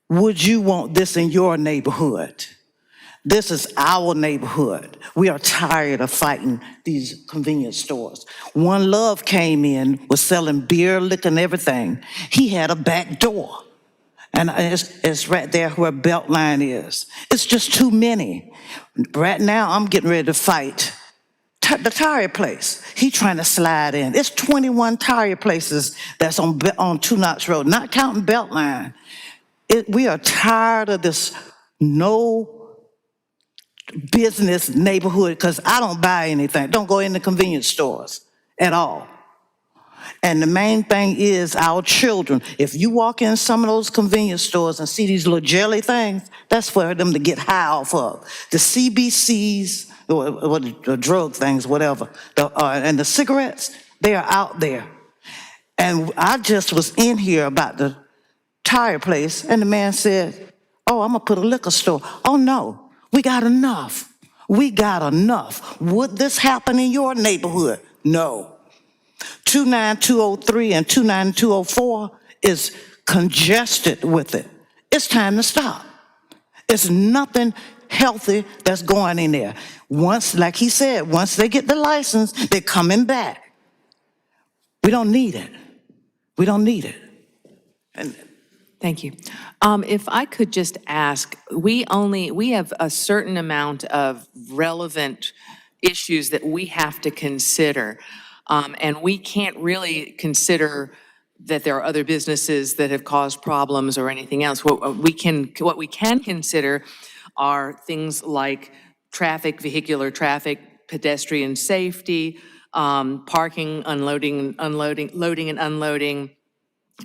would you want this in your neighborhood? This is our neighborhood. We are tired of fighting these convenience stores. One Love came in, was selling beer, liquor, and everything. He had a back door. And it's right there where Beltline is. It's just too many. Right now, I'm getting ready to fight the tire place. He trying to slide in. It's 21 tire places that's on Two Knox Road, not counting Beltline. We are tired of this no business neighborhood because I don't buy anything. Don't go in the convenience stores at all. And the main thing is our children. If you walk in some of those convenience stores and see these little jelly things, that's for them to get high off of. The CBCs, or the drug things, whatever, and the cigarettes, they are out there. And I just was in here about the tire place, and the man said, oh, I'm gonna put a liquor store. Oh no, we got enough. We got enough. Would this happen in your neighborhood? No. 29203 and 29204 is congested with it. It's time to stop. It's nothing healthy that's going in there. Once, like he said, once they get the license, they're coming back. We don't need it. We don't need it. Thank you. If I could just ask, we have a certain amount of relevant issues that we have to consider. And we can't really consider that there are other businesses that have caused problems or anything else. What we can consider are things like traffic, vehicular traffic, pedestrian safety, parking, loading and unloading,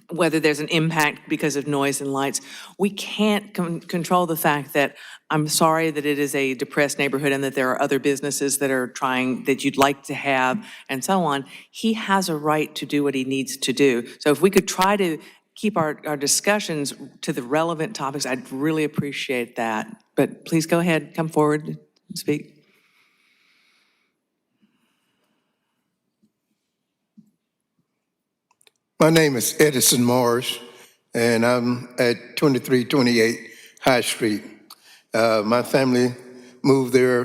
whether there's an impact because of noise and lights. We can't control the fact that, I'm sorry that it is a depressed neighborhood and that there are other businesses that are trying, that you'd like to have, and so on. He has a right to do what he needs to do. So if we could try to keep our discussions to the relevant topics, I'd really appreciate that. But please go ahead, come forward and speak. My name is Edison Morris, and I'm at 2328 High Street. My family moved there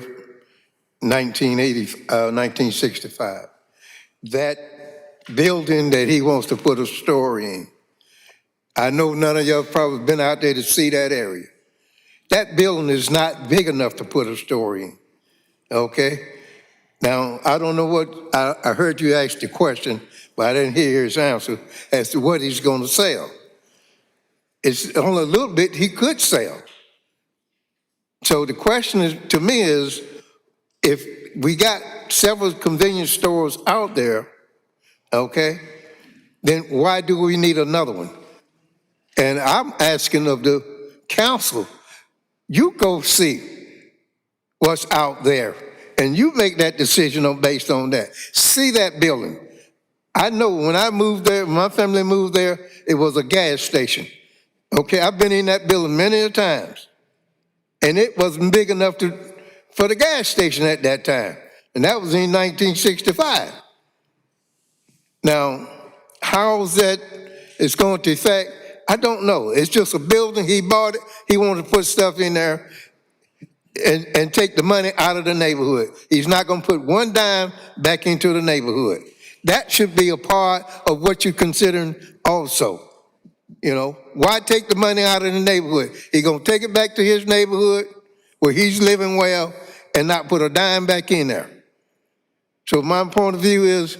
1965. That building that he wants to put a store in, I know none of y'all probably been out there to see that area. That building is not big enough to put a store in, okay? Now, I don't know what, I heard you ask the question, but I didn't hear his answer as to what he's going to sell. It's only a little bit he could sell. So the question is, to me is, if we got several convenience stores out there, okay, then why do we need another one? And I'm asking of the council, you go see what's out there and you make that decision based on that. See that building. I know when I moved there, my family moved there, it was a gas station. Okay, I've been in that building many times. And it wasn't big enough for the gas station at that time. And that was in 1965. Now, how that is going to affect, I don't know. It's just a building, he bought it, he wanted to put stuff in there and take the money out of the neighborhood. He's not going to put one dime back into the neighborhood. That should be a part of what you're considering also. You know, why take the money out of the neighborhood? He's going to take it back to his neighborhood where he's living well and not put a dime back in there. So my point of view is,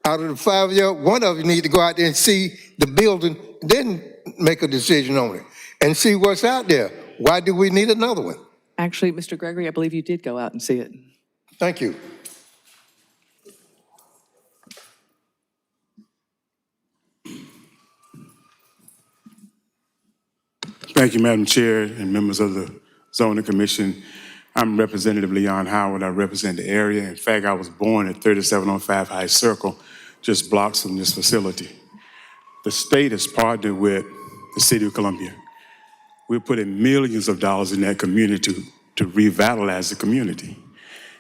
out of the 5 of you, one of you need to go out there and see the building, then make a decision on it and see what's out there. Why do we need another one? Actually, Mr. Gregory, I believe you did go out and see it. Thank you. Thank you, Madam Chair and members of the Zoning Commission. I'm Representative Leon Howard. I represent the area. In fact, I was born at 3705 High Circle, just blocks from this facility. The state has partnered with the City of Columbia. We're putting millions of dollars in that community to revitalize the community.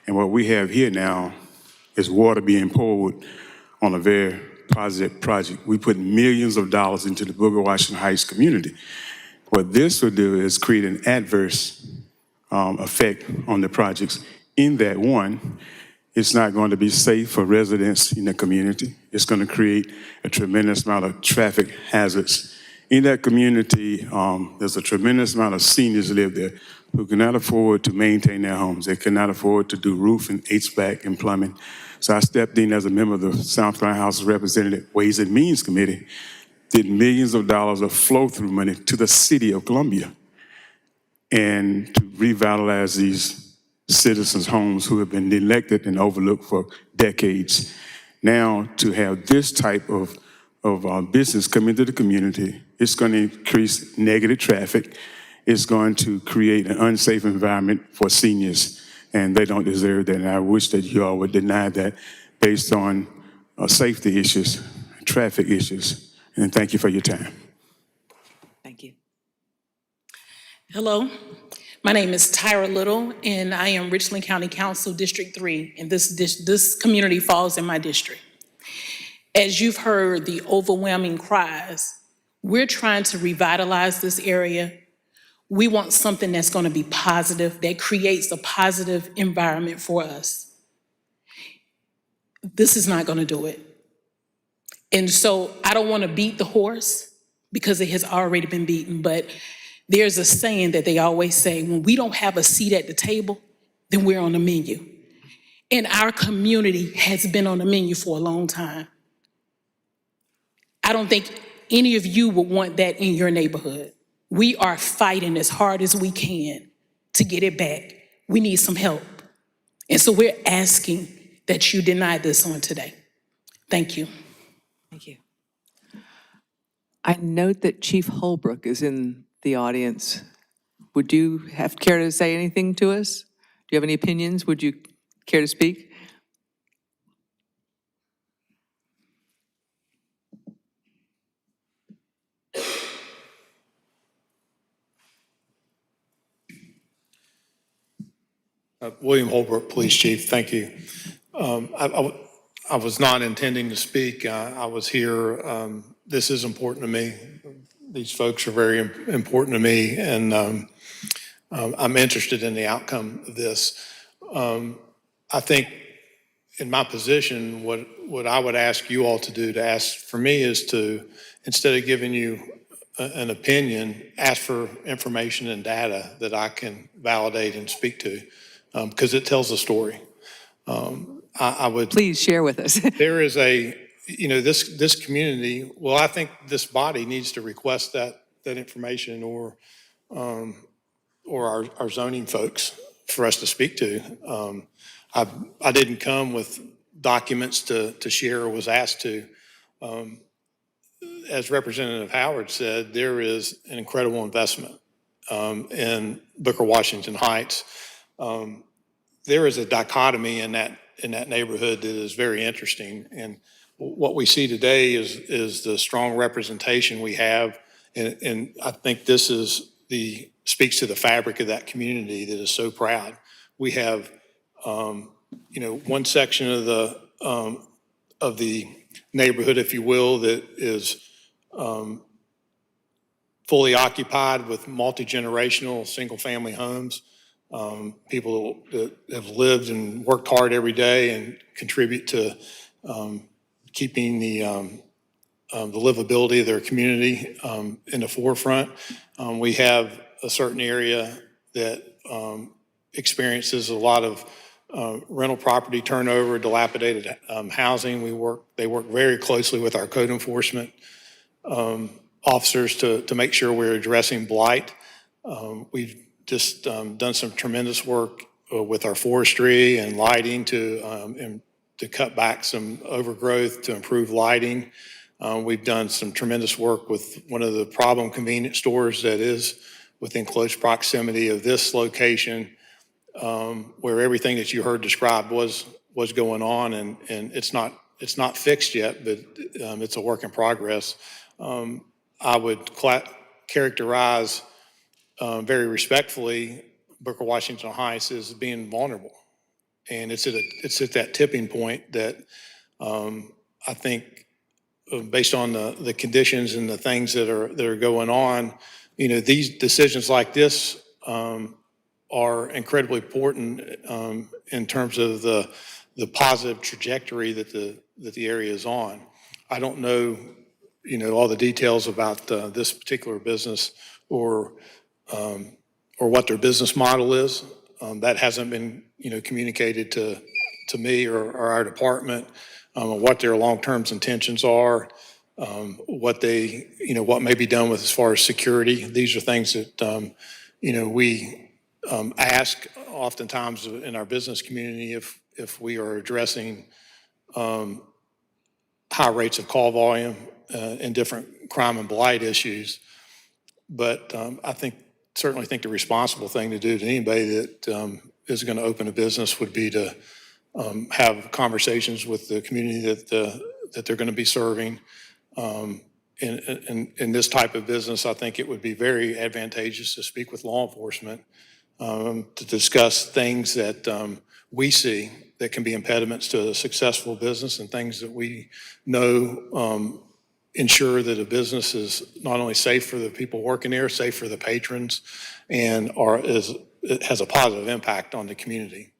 And what we have here now is water being poured on a very positive project. We put millions of dollars into the Booker Washington Heights community. What this will do is create an adverse effect on the projects in that, one, it's not going to be safe for residents in the community. It's going to create a tremendous amount of traffic hazards In that community, there's a tremendous amount of seniors live there who cannot afford to maintain their homes. They cannot afford to do roof and HVAC and plumbing. So I stepped in as a member of the South Carolina House of Representatives Ways and Means Committee, did millions of dollars of flow-through money to the city of Columbia and to revitalize these citizens' homes who have been neglected and overlooked for decades. Now, to have this type of business come into the community, it's going to increase negative traffic. It's going to create an unsafe environment for seniors, and they don't deserve that. And I wish that you all would deny that based on safety issues, traffic issues. And thank you for your time. Thank you. Hello, my name is Tyra Little, and I am Richland County Council District 3, and this community falls in my district. As you've heard the overwhelming cries, we're trying to revitalize this area. We want something that's going to be positive, that creates a positive environment for us. This is not going to do it. And so I don't want to beat the horse because it has already been beaten, but there's a saying that they always say, when we don't have a seat at the table, then we're on the menu. And our community has been on the menu for a long time. I don't think any of you would want that in your neighborhood. We are fighting as hard as we can to get it back. We need some help. And so we're asking that you deny this on today. Thank you. Thank you. I note that Chief Holbrook is in the audience. Would you care to say anything to us? Do you have any opinions? Would you care to speak? William Holbrook, Police Chief, thank you. I was not intending to speak. I was here. This is important to me. These folks are very important to me, and I'm interested in the outcome of this. I think in my position, what I would ask you all to do, to ask for me, is to, instead of giving you an opinion, ask for information and data that I can validate and speak to, because it tells a story. I would please share with us. There is this community. Well, I think this body needs to request that information, or our zoning folks for us to speak to. I didn't come with documents to share or was asked to. As Representative Howard said, there is an incredible investment in Booker Washington Heights. There is a dichotomy in that neighborhood that is very interesting. And what we see today is the strong representation we have. And I think this speaks to the fabric of that community that is so proud. We have, one section of the neighborhood, if you will, that is fully occupied with multi-generational single-family homes. People that have lived and worked hard every day and contribute to keeping the livability of their community in the forefront. We have a certain area that experiences a lot of rental property turnover, dilapidated housing. They work very closely with our code enforcement officers to make sure we're addressing blight. We've just done some tremendous work with our forestry and lighting to cut back some overgrowth, to improve lighting. We've done some tremendous work with one of the problem convenience stores that is within close proximity of this location, where everything that you heard described was going on, and it's not fixed yet, but it's a work in progress. I would characterize very respectfully Booker Washington Heights as being vulnerable, and it's at that tipping point that I think, based on the conditions and the things that are going on, these decisions like this are incredibly important in terms of the positive trajectory that the area is on. I don't know all the details about this particular business or what their business model is. That hasn't been, communicated to me or our department, what their long-term intentions are, what they, what may be done with as far as security. These are things that, we ask oftentimes in our business community if we are addressing high rates of call volume and different crime and blight issues. But I certainly think the responsible thing to do to anybody that is going to open a business would be to have conversations with the community that they're going to be serving. In this type of business, I think it would be very advantageous to speak with law enforcement to discuss things that we see that can be impediments to a successful business and things that we know ensure that a business is not only safe for the people working there, safe for the patrons, and it has a positive impact on the community.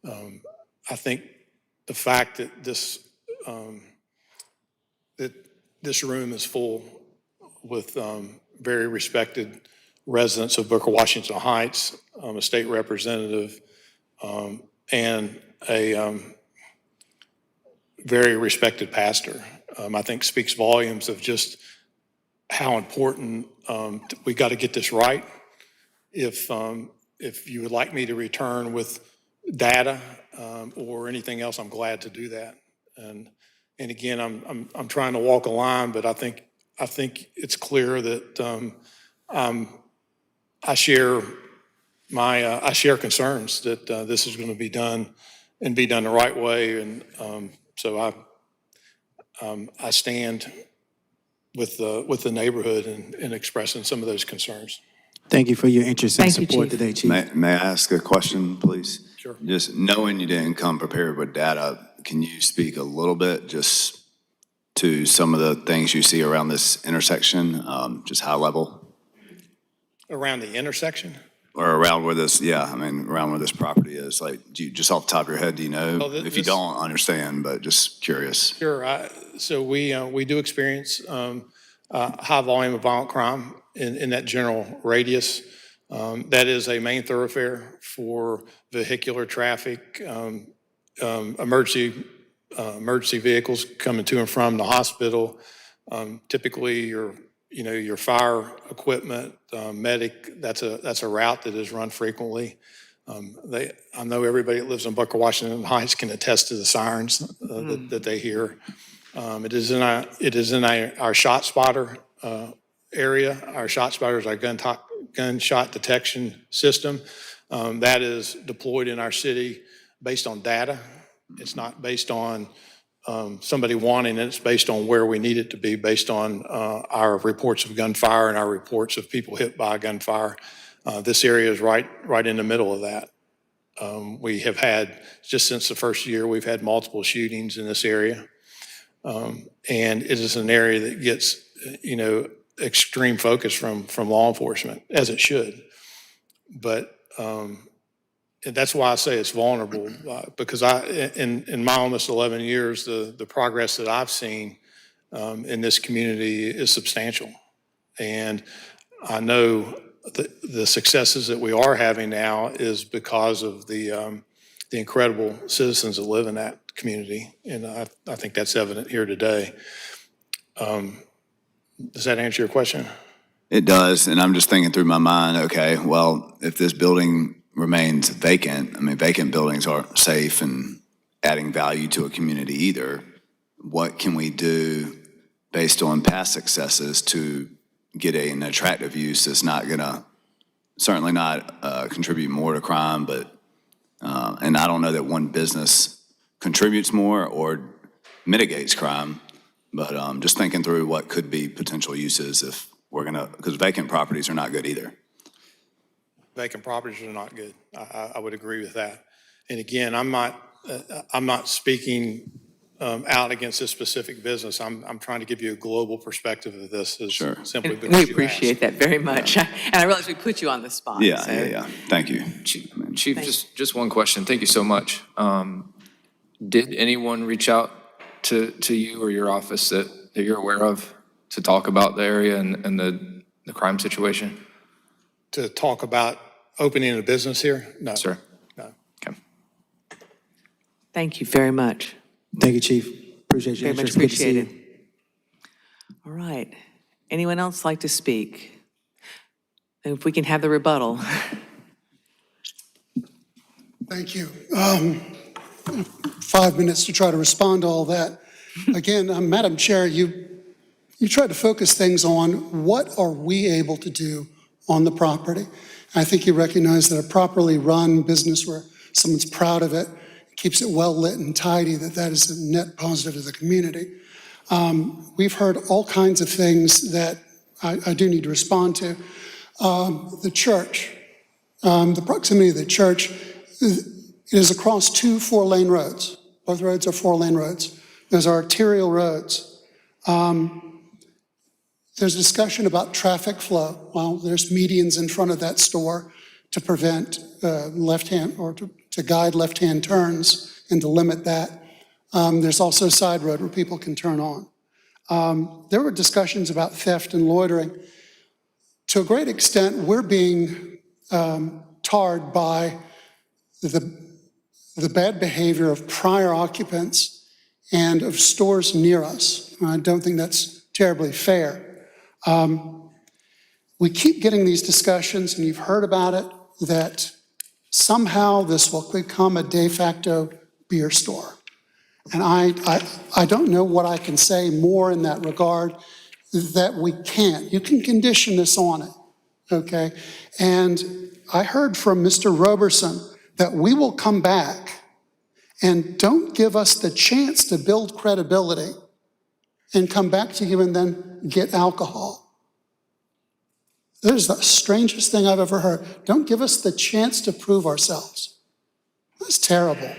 I think the fact that this room is full with very respected residents of Booker Washington Heights, a state representative, and a very respected pastor, I think speaks volumes of just how important we got to get this right. If you would like me to return with data or anything else, I'm glad to do that. And again, I'm trying to walk a line, but I think it's clear that I share concerns that this is going to be done the right way, and so I stand with the neighborhood in expressing some of those concerns. Thank you for your interest and Thank you, support Chief. today, Chief. May I ask a question, please? Sure. Just knowing you didn't come prepared with data, can you speak a little bit just to some of the things you see around this intersection, just high level? Around the intersection? Or around where this, around where this property is, like, just off the top of your head, do you know? Well, If you don't, understand, but just curious. Sure. So we do experience high volume of violent crime in that general radius. That is a main thoroughfare for vehicular traffic, emergency vehicles coming to and from the hospital. Typically, your fire equipment, medic. That's a route that is run frequently. I know everybody that lives in Booker Washington Heights can attest to the sirens that they hear. It is in our shot spotter area. Our shot spotter is our gunshot detection system. That is deployed in our city based on data. It's not based on somebody wanting it. It's based on where we need it to be, based on our reports of gunfire and our reports of people hit by gunfire. This area is right in the middle of that. We have had, just since the first year, we've had multiple shootings in this area. And it is an area that gets, extreme focus from law enforcement, as it should. But and that's why I say it's vulnerable, because in my almost 11 years, the progress that I've seen in this community is substantial. And I know the successes that we are having now is because of the incredible citizens that live in that community. And I think that's evident here today. Does that answer your question? It does, and I'm just thinking through my mind, okay, well, if this building remains vacant, vacant buildings aren't safe and adding value to a community either. What can we do based on past successes to get an attractive use that's not gonna, certainly not contribute more to crime, but, and I don't know that one business contributes more or mitigates crime, but just thinking through what could be potential uses if we're gonna, because vacant properties are not good either. Vacant properties are not good. I would agree with that. And again, I'm not speaking out against this specific business. I'm trying to give you a global perspective of this. Sure. Simply And because we you appreciate asked. that very much. And I realize we put you on the spot. so- Yeah. Thank you. Chief, just one question. Thank you so much. Did anyone reach out to you or your office that you're aware of talk about the area and the crime situation? To talk about opening a business here? No. Sir? No. Okay. Thank you very much. Thank you, Chief. Appreciate your Very much interest. Good to see you. appreciated. All right. Anyone else like to speak? And if we can have the rebuttal. Thank you. 5 minutes to try to respond to all that. Again, Madam Chair, you tried to focus things on what are we able to do on the property. I think you recognize that a properly run business where someone's proud of it, keeps it well lit and tidy, that is a net positive to the community. We've heard all kinds of things that I do need to respond to. The church, the proximity of the church, it is across 2 4-lane roads. Both roads are 4-lane roads. Those are arterial roads. There's discussion about traffic flow. Well, there's medians in front of that store to prevent left-hand or to guide left-hand turns and to limit that. There's also a side road where people can turn on. There were discussions about theft and loitering. To a great extent, we're being tarred by the bad behavior of prior occupants and of stores near us. I don't think that's terribly fair. We keep getting these discussions, and you've heard about it, that somehow this will become a de facto beer store. And I don't know what I can say more in that regard, that we can't. You can condition this on it, okay? And I heard from Mr. Roberson that we will come back and don't give us the chance to build credibility and come back to you and then get alcohol. That is the strangest thing I've ever heard. Don't give us the chance to prove ourselves. That's terrible.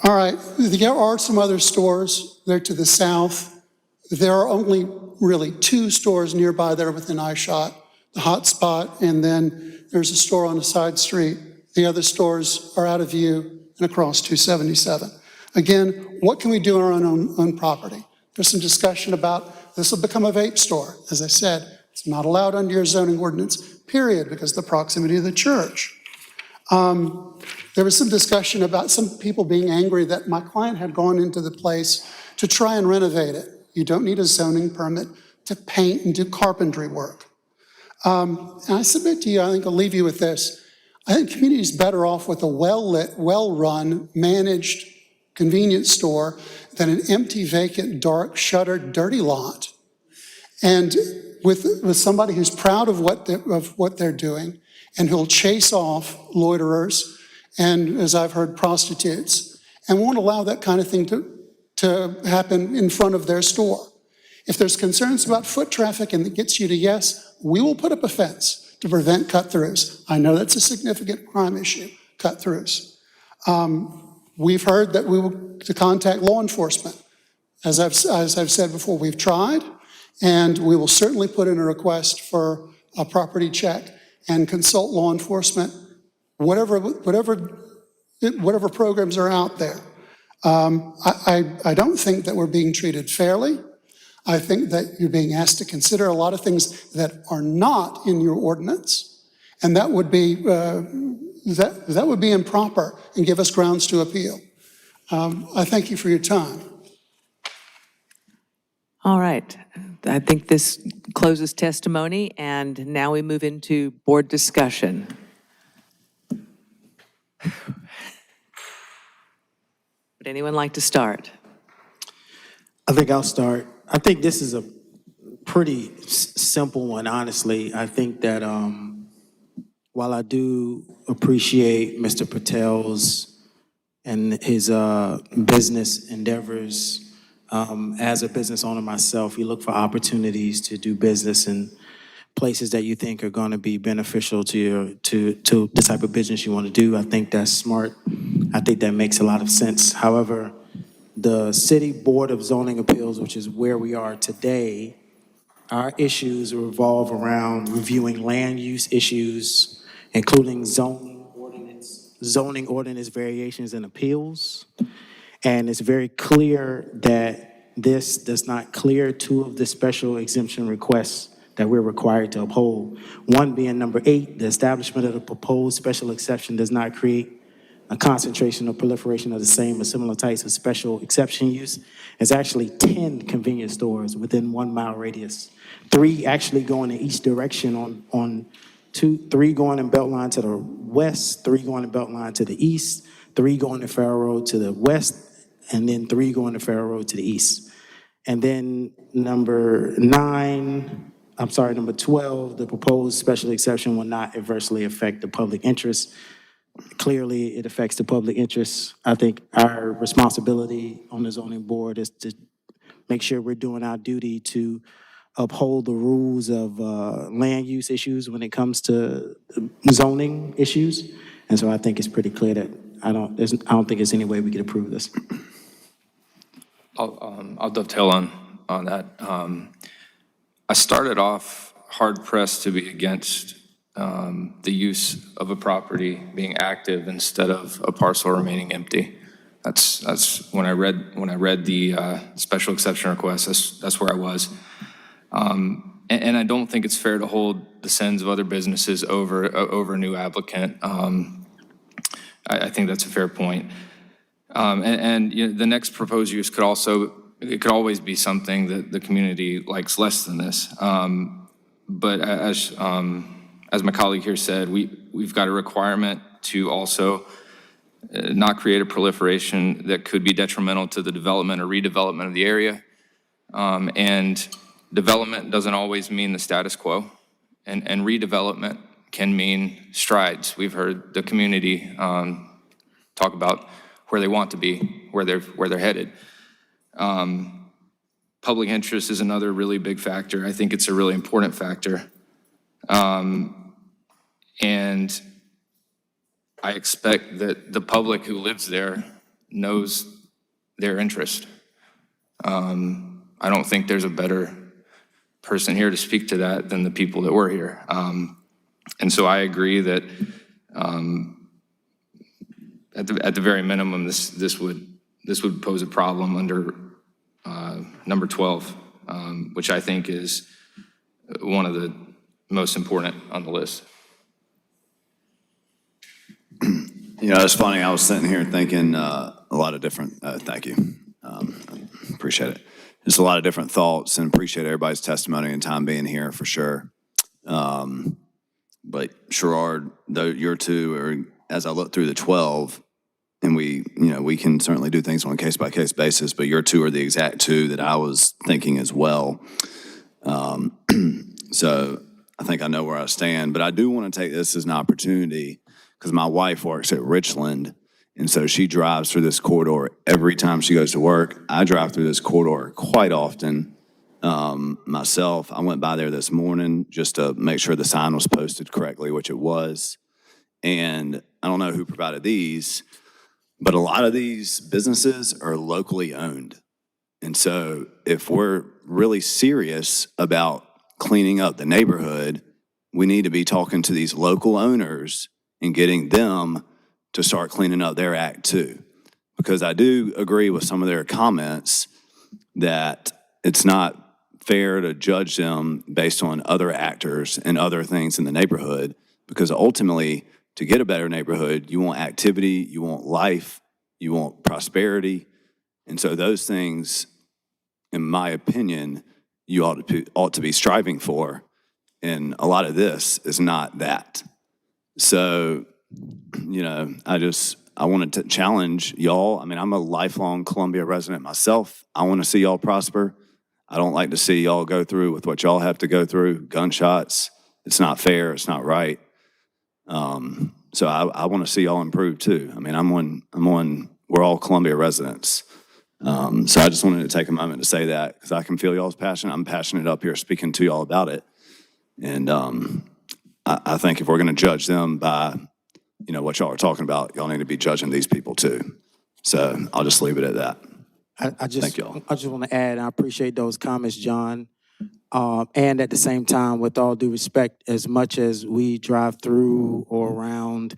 All right, there are some other stores there to the south. There are only really 2 stores nearby that are within eyeshot, the Hot Spot, and then there's a store on a side street. The other stores are out of view and across 277. Again, what can we do on our own property? There's some discussion about this will become a vape store. As I said, it's not allowed under your zoning ordinance, period, because of the proximity of the church. There was some discussion about some people being angry that my client had gone into the place to try and renovate it. You don't need a zoning permit to paint and do carpentry work. And I submit to you, I think I'll leave you with this. I think the community is better off with a well-lit, well-run, managed convenience store than an empty, vacant, dark, shuttered, dirty lot. And with somebody who's proud of what they're doing and who'll chase off loiterers and, as I've heard, prostitutes, and won't allow that kind of thing to happen in front of their store. If there's concerns about foot traffic and it gets you to yes, we will put up a fence to prevent cut-throughs. I know that's a significant crime issue, cut-throughs. We've heard that we will to contact law enforcement. As I've said before, we've tried, and we will certainly put in a request for a property check and consult law enforcement, whatever programs are out there. I don't think that we're being treated fairly. I think that you're being asked to consider a lot of things that are not in your ordinance, and that would be that would be improper and give us grounds to appeal. I thank you for your time. All right. I think this closes testimony, and now we move into board discussion. Would anyone like to start? I think I'll start. I think this is a pretty simple one, honestly. I think that while I do appreciate Mr. Patel's and his business endeavors, as a business owner myself, you look for opportunities to do business in places that you think are going to be beneficial to the type of business you want to do. I think that's smart. I think that makes a lot of sense. However, the City Board of Zoning Appeals, which is where we are today, our issues revolve around reviewing land use issues, including zoning ordinance variations and appeals. And it's very clear that this does not clear two of the special exemption requests that we're required to uphold. One being number 8, the establishment of the proposed special exception does not create a concentration or proliferation of the same or similar types of special exception use. There's actually 10 convenience stores within 1 mile radius. 3 actually going in each direction on 3 going in Beltline to the west, 3 going in Beltline to the east, 3 going to Farrow Road to the west, and then 3 going to Farrow Road to the east. And then number 12, the proposed special exception will not adversely affect the public interest. Clearly, it affects the public interest. I think our responsibility on the zoning board is to make sure we're doing our duty to uphold the rules of land use issues when it comes to zoning issues. And so I think it's pretty clear that I don't think there's any way we could approve this. I'll dovetail on that. I started off hard pressed to be against the use of a property being active instead of a parcel remaining empty. That's when I read the special exception request. That's where I was, and I don't think it's fair to hold the sins of other businesses over a new applicant. I think that's a fair point. And you know, the next proposed use could always be something that the community likes less than this. But as my colleague here said, we've got a requirement to also not create a proliferation that could be detrimental to the development or redevelopment of the area. And development doesn't always mean the status quo, and redevelopment can mean strides. We've heard the community talk about where they want to be, where they're headed. Public interest is another really big factor. I think it's a really important factor. And I expect that the public who lives there knows their interest. I don't think there's a better person here to speak to that than the people that were here. And so I agree that at the very minimum, this would pose a problem under number 12, which I think is one of the most important on the list. You know, it's funny, I was sitting here thinking a lot of different, thank you, appreciate it. Just a lot of different thoughts, and appreciate everybody's testimony and time being here for sure. But Sherrod, though your two, or as I look through the 12, and we can certainly do things on a case-by-case basis, but your two are the exact two that I was thinking as well. So I think I know where I stand, but I do want to take this as an opportunity because my wife works at Richland, and so she drives through this corridor every time she goes to work. I drive through this corridor quite often myself. I went by there this morning just to make sure the sign was posted correctly, which it was. And I don't know who provided these, but a lot of these businesses are locally owned. And so if we're really serious about cleaning up the neighborhood, we need to be talking to these local owners and getting them to start cleaning up their act too. Because I do agree with some of their comments that it's not fair to judge them based on other actors and other things in the neighborhood, because ultimately, to get a better neighborhood, you want activity, you want life, you want prosperity. And so those things, in my opinion, you ought to be striving for. And a lot of this is not that. So, you know, I wanted to challenge y'all. I mean, I'm a lifelong Columbia resident myself. I want to see y'all prosper. I don't like to see y'all go through with what y'all have to go through, gunshots. It's not fair, it's not right. So I want to see y'all improve too. I mean, we're all Columbia residents. So I just wanted to take a moment to say that because I can feel y'all's passion. I'm passionate up here speaking to y'all about it. And I think if we're going to judge them by, you know, what y'all are talking about, y'all need to be judging these people too. So I'll just leave it at that. Thank y'all. I just want to add, I appreciate those comments, John. And at the same time, with all due respect, as much as we drive through or around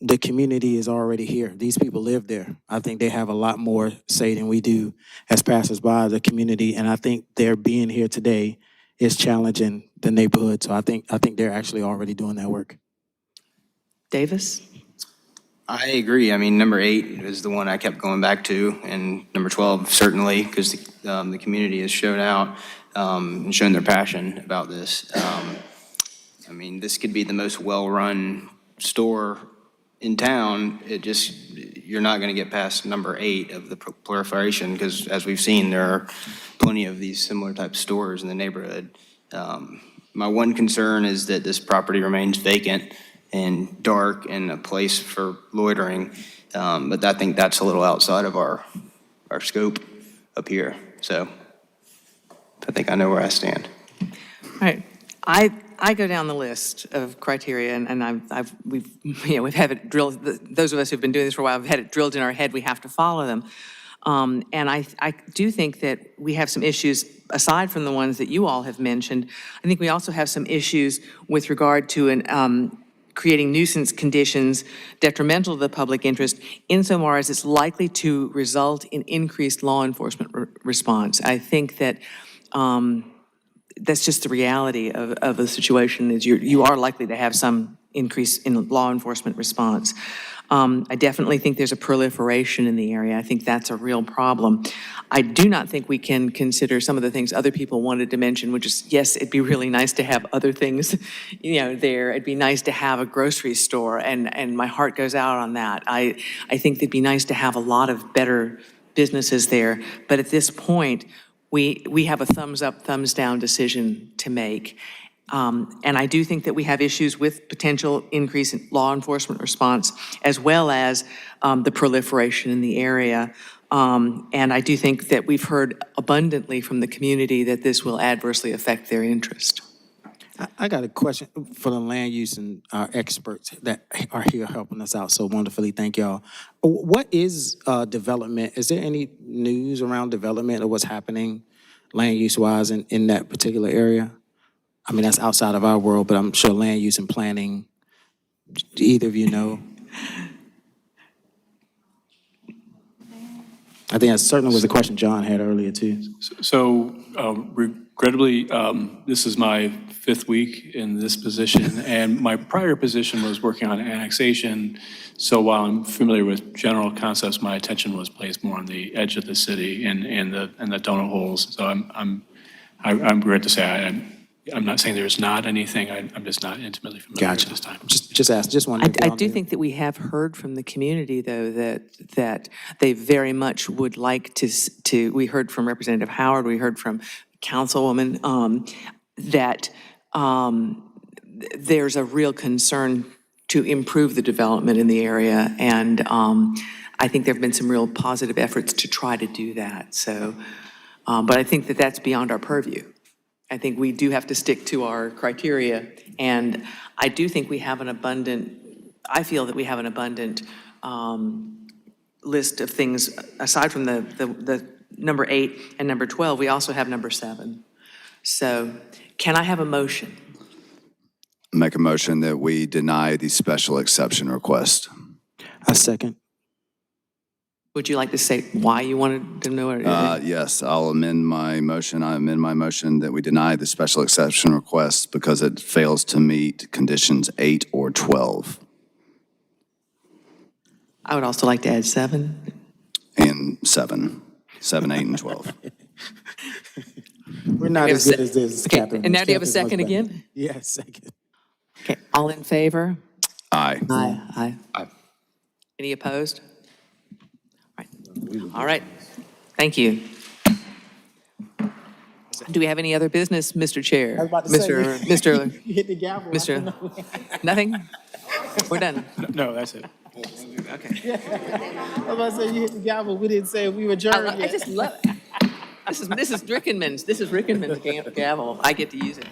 the community is already here. These people live there. I think they have a lot more say than we do as passersby of the community, and I think their being here today is challenging the neighborhood. So I think they're actually already doing that work. Davis? I agree. I mean, number 8 is the one I kept going back to, and number 12 certainly, because the community has shown out and shown their passion about this. I mean, this could be the most well-run store in town. You're not going to get past number 8 of the proliferation, because as we've seen, there are plenty of these similar type stores in the neighborhood. My one concern is that this property remains vacant and dark and a place for loitering. But I think that's a little outside of our scope up here. So I think I know where I stand. All right. I go down the list of criteria, and we've had it drilled. Those of us who've been doing this for a while have had it drilled in our head. We have to follow them, and I do think that we have some issues aside from the ones that you all have mentioned. I think we also have some issues with regard to creating nuisance conditions detrimental to the public interest, insofar as it's likely to result in increased law enforcement response. I think that. That's just the reality of the situation, is you are likely to have some increase in law enforcement response. I definitely think there's a proliferation in the area. I think that's a real problem. I do not think we can consider some of the things other people wanted to mention, which is, yes, it'd be really nice to have other things, there. It'd be nice to have a grocery store, and my heart goes out on that. I think it'd be nice to have a lot of better businesses there, but at this point, we have a thumbs up, thumbs down decision to make. And I do think that we have issues with potential increase in law enforcement response, as well as the proliferation in the area. And I do think that we've heard abundantly from the community that this will adversely affect their interest. I got a question for the land use and our experts that are here helping us out so wonderfully. Thank y'all. What is development? Is there any news around development or what's happening land use wise in that particular area? I mean, that's outside of our world, but I'm sure land use and planning, do either of you know? I think that certainly was a question John had earlier too. So regrettably, this is my 5th week in this position, and my prior position was working on annexation. So while I'm familiar with general concepts, my attention was placed more on the edge of the city and the donut holes. So I'm regret to say I'm not saying there's not anything. I'm just not intimately familiar at this time. Just ask. Just one. I do think that we have heard from the community, though, that they very much would like to. We heard from Representative Howard. We heard from Councilwoman that there's a real concern to improve the development in the area, and I think there have been some real positive efforts to try to do that. So, but I think that that's beyond our purview. I think we do have to stick to our criteria, and I do think we have an abundant, I feel that we have an abundant list of things. Aside from the number 8 and number 12, we also have number 7. So can I have a motion? Make a motion that we deny the special exception request. A second. Would you like to say why you wanted to know it? Yes, I'll amend my motion. I amend my motion that we deny the special exception request because it fails to meet conditions 8 or 12. I would also like to add 7. And 7, 8, and 12. We're not as good as this, Okay, Catherine. and now do you have a This Catherine second is much better. again? Yes, second. Okay, all in favor? Aye. Aye. Any opposed? All right, thank you. Do we have any other business, Mr. Chair? I was about to say, Mr. you hit the gavel. Nothing? We're done. No, that's it. Okay. I was about to say, you hit the gavel. We didn't say we were adjourned I just love it. This is Mrs. Rickenman's. This is Rickenman's gavel. I get to use it.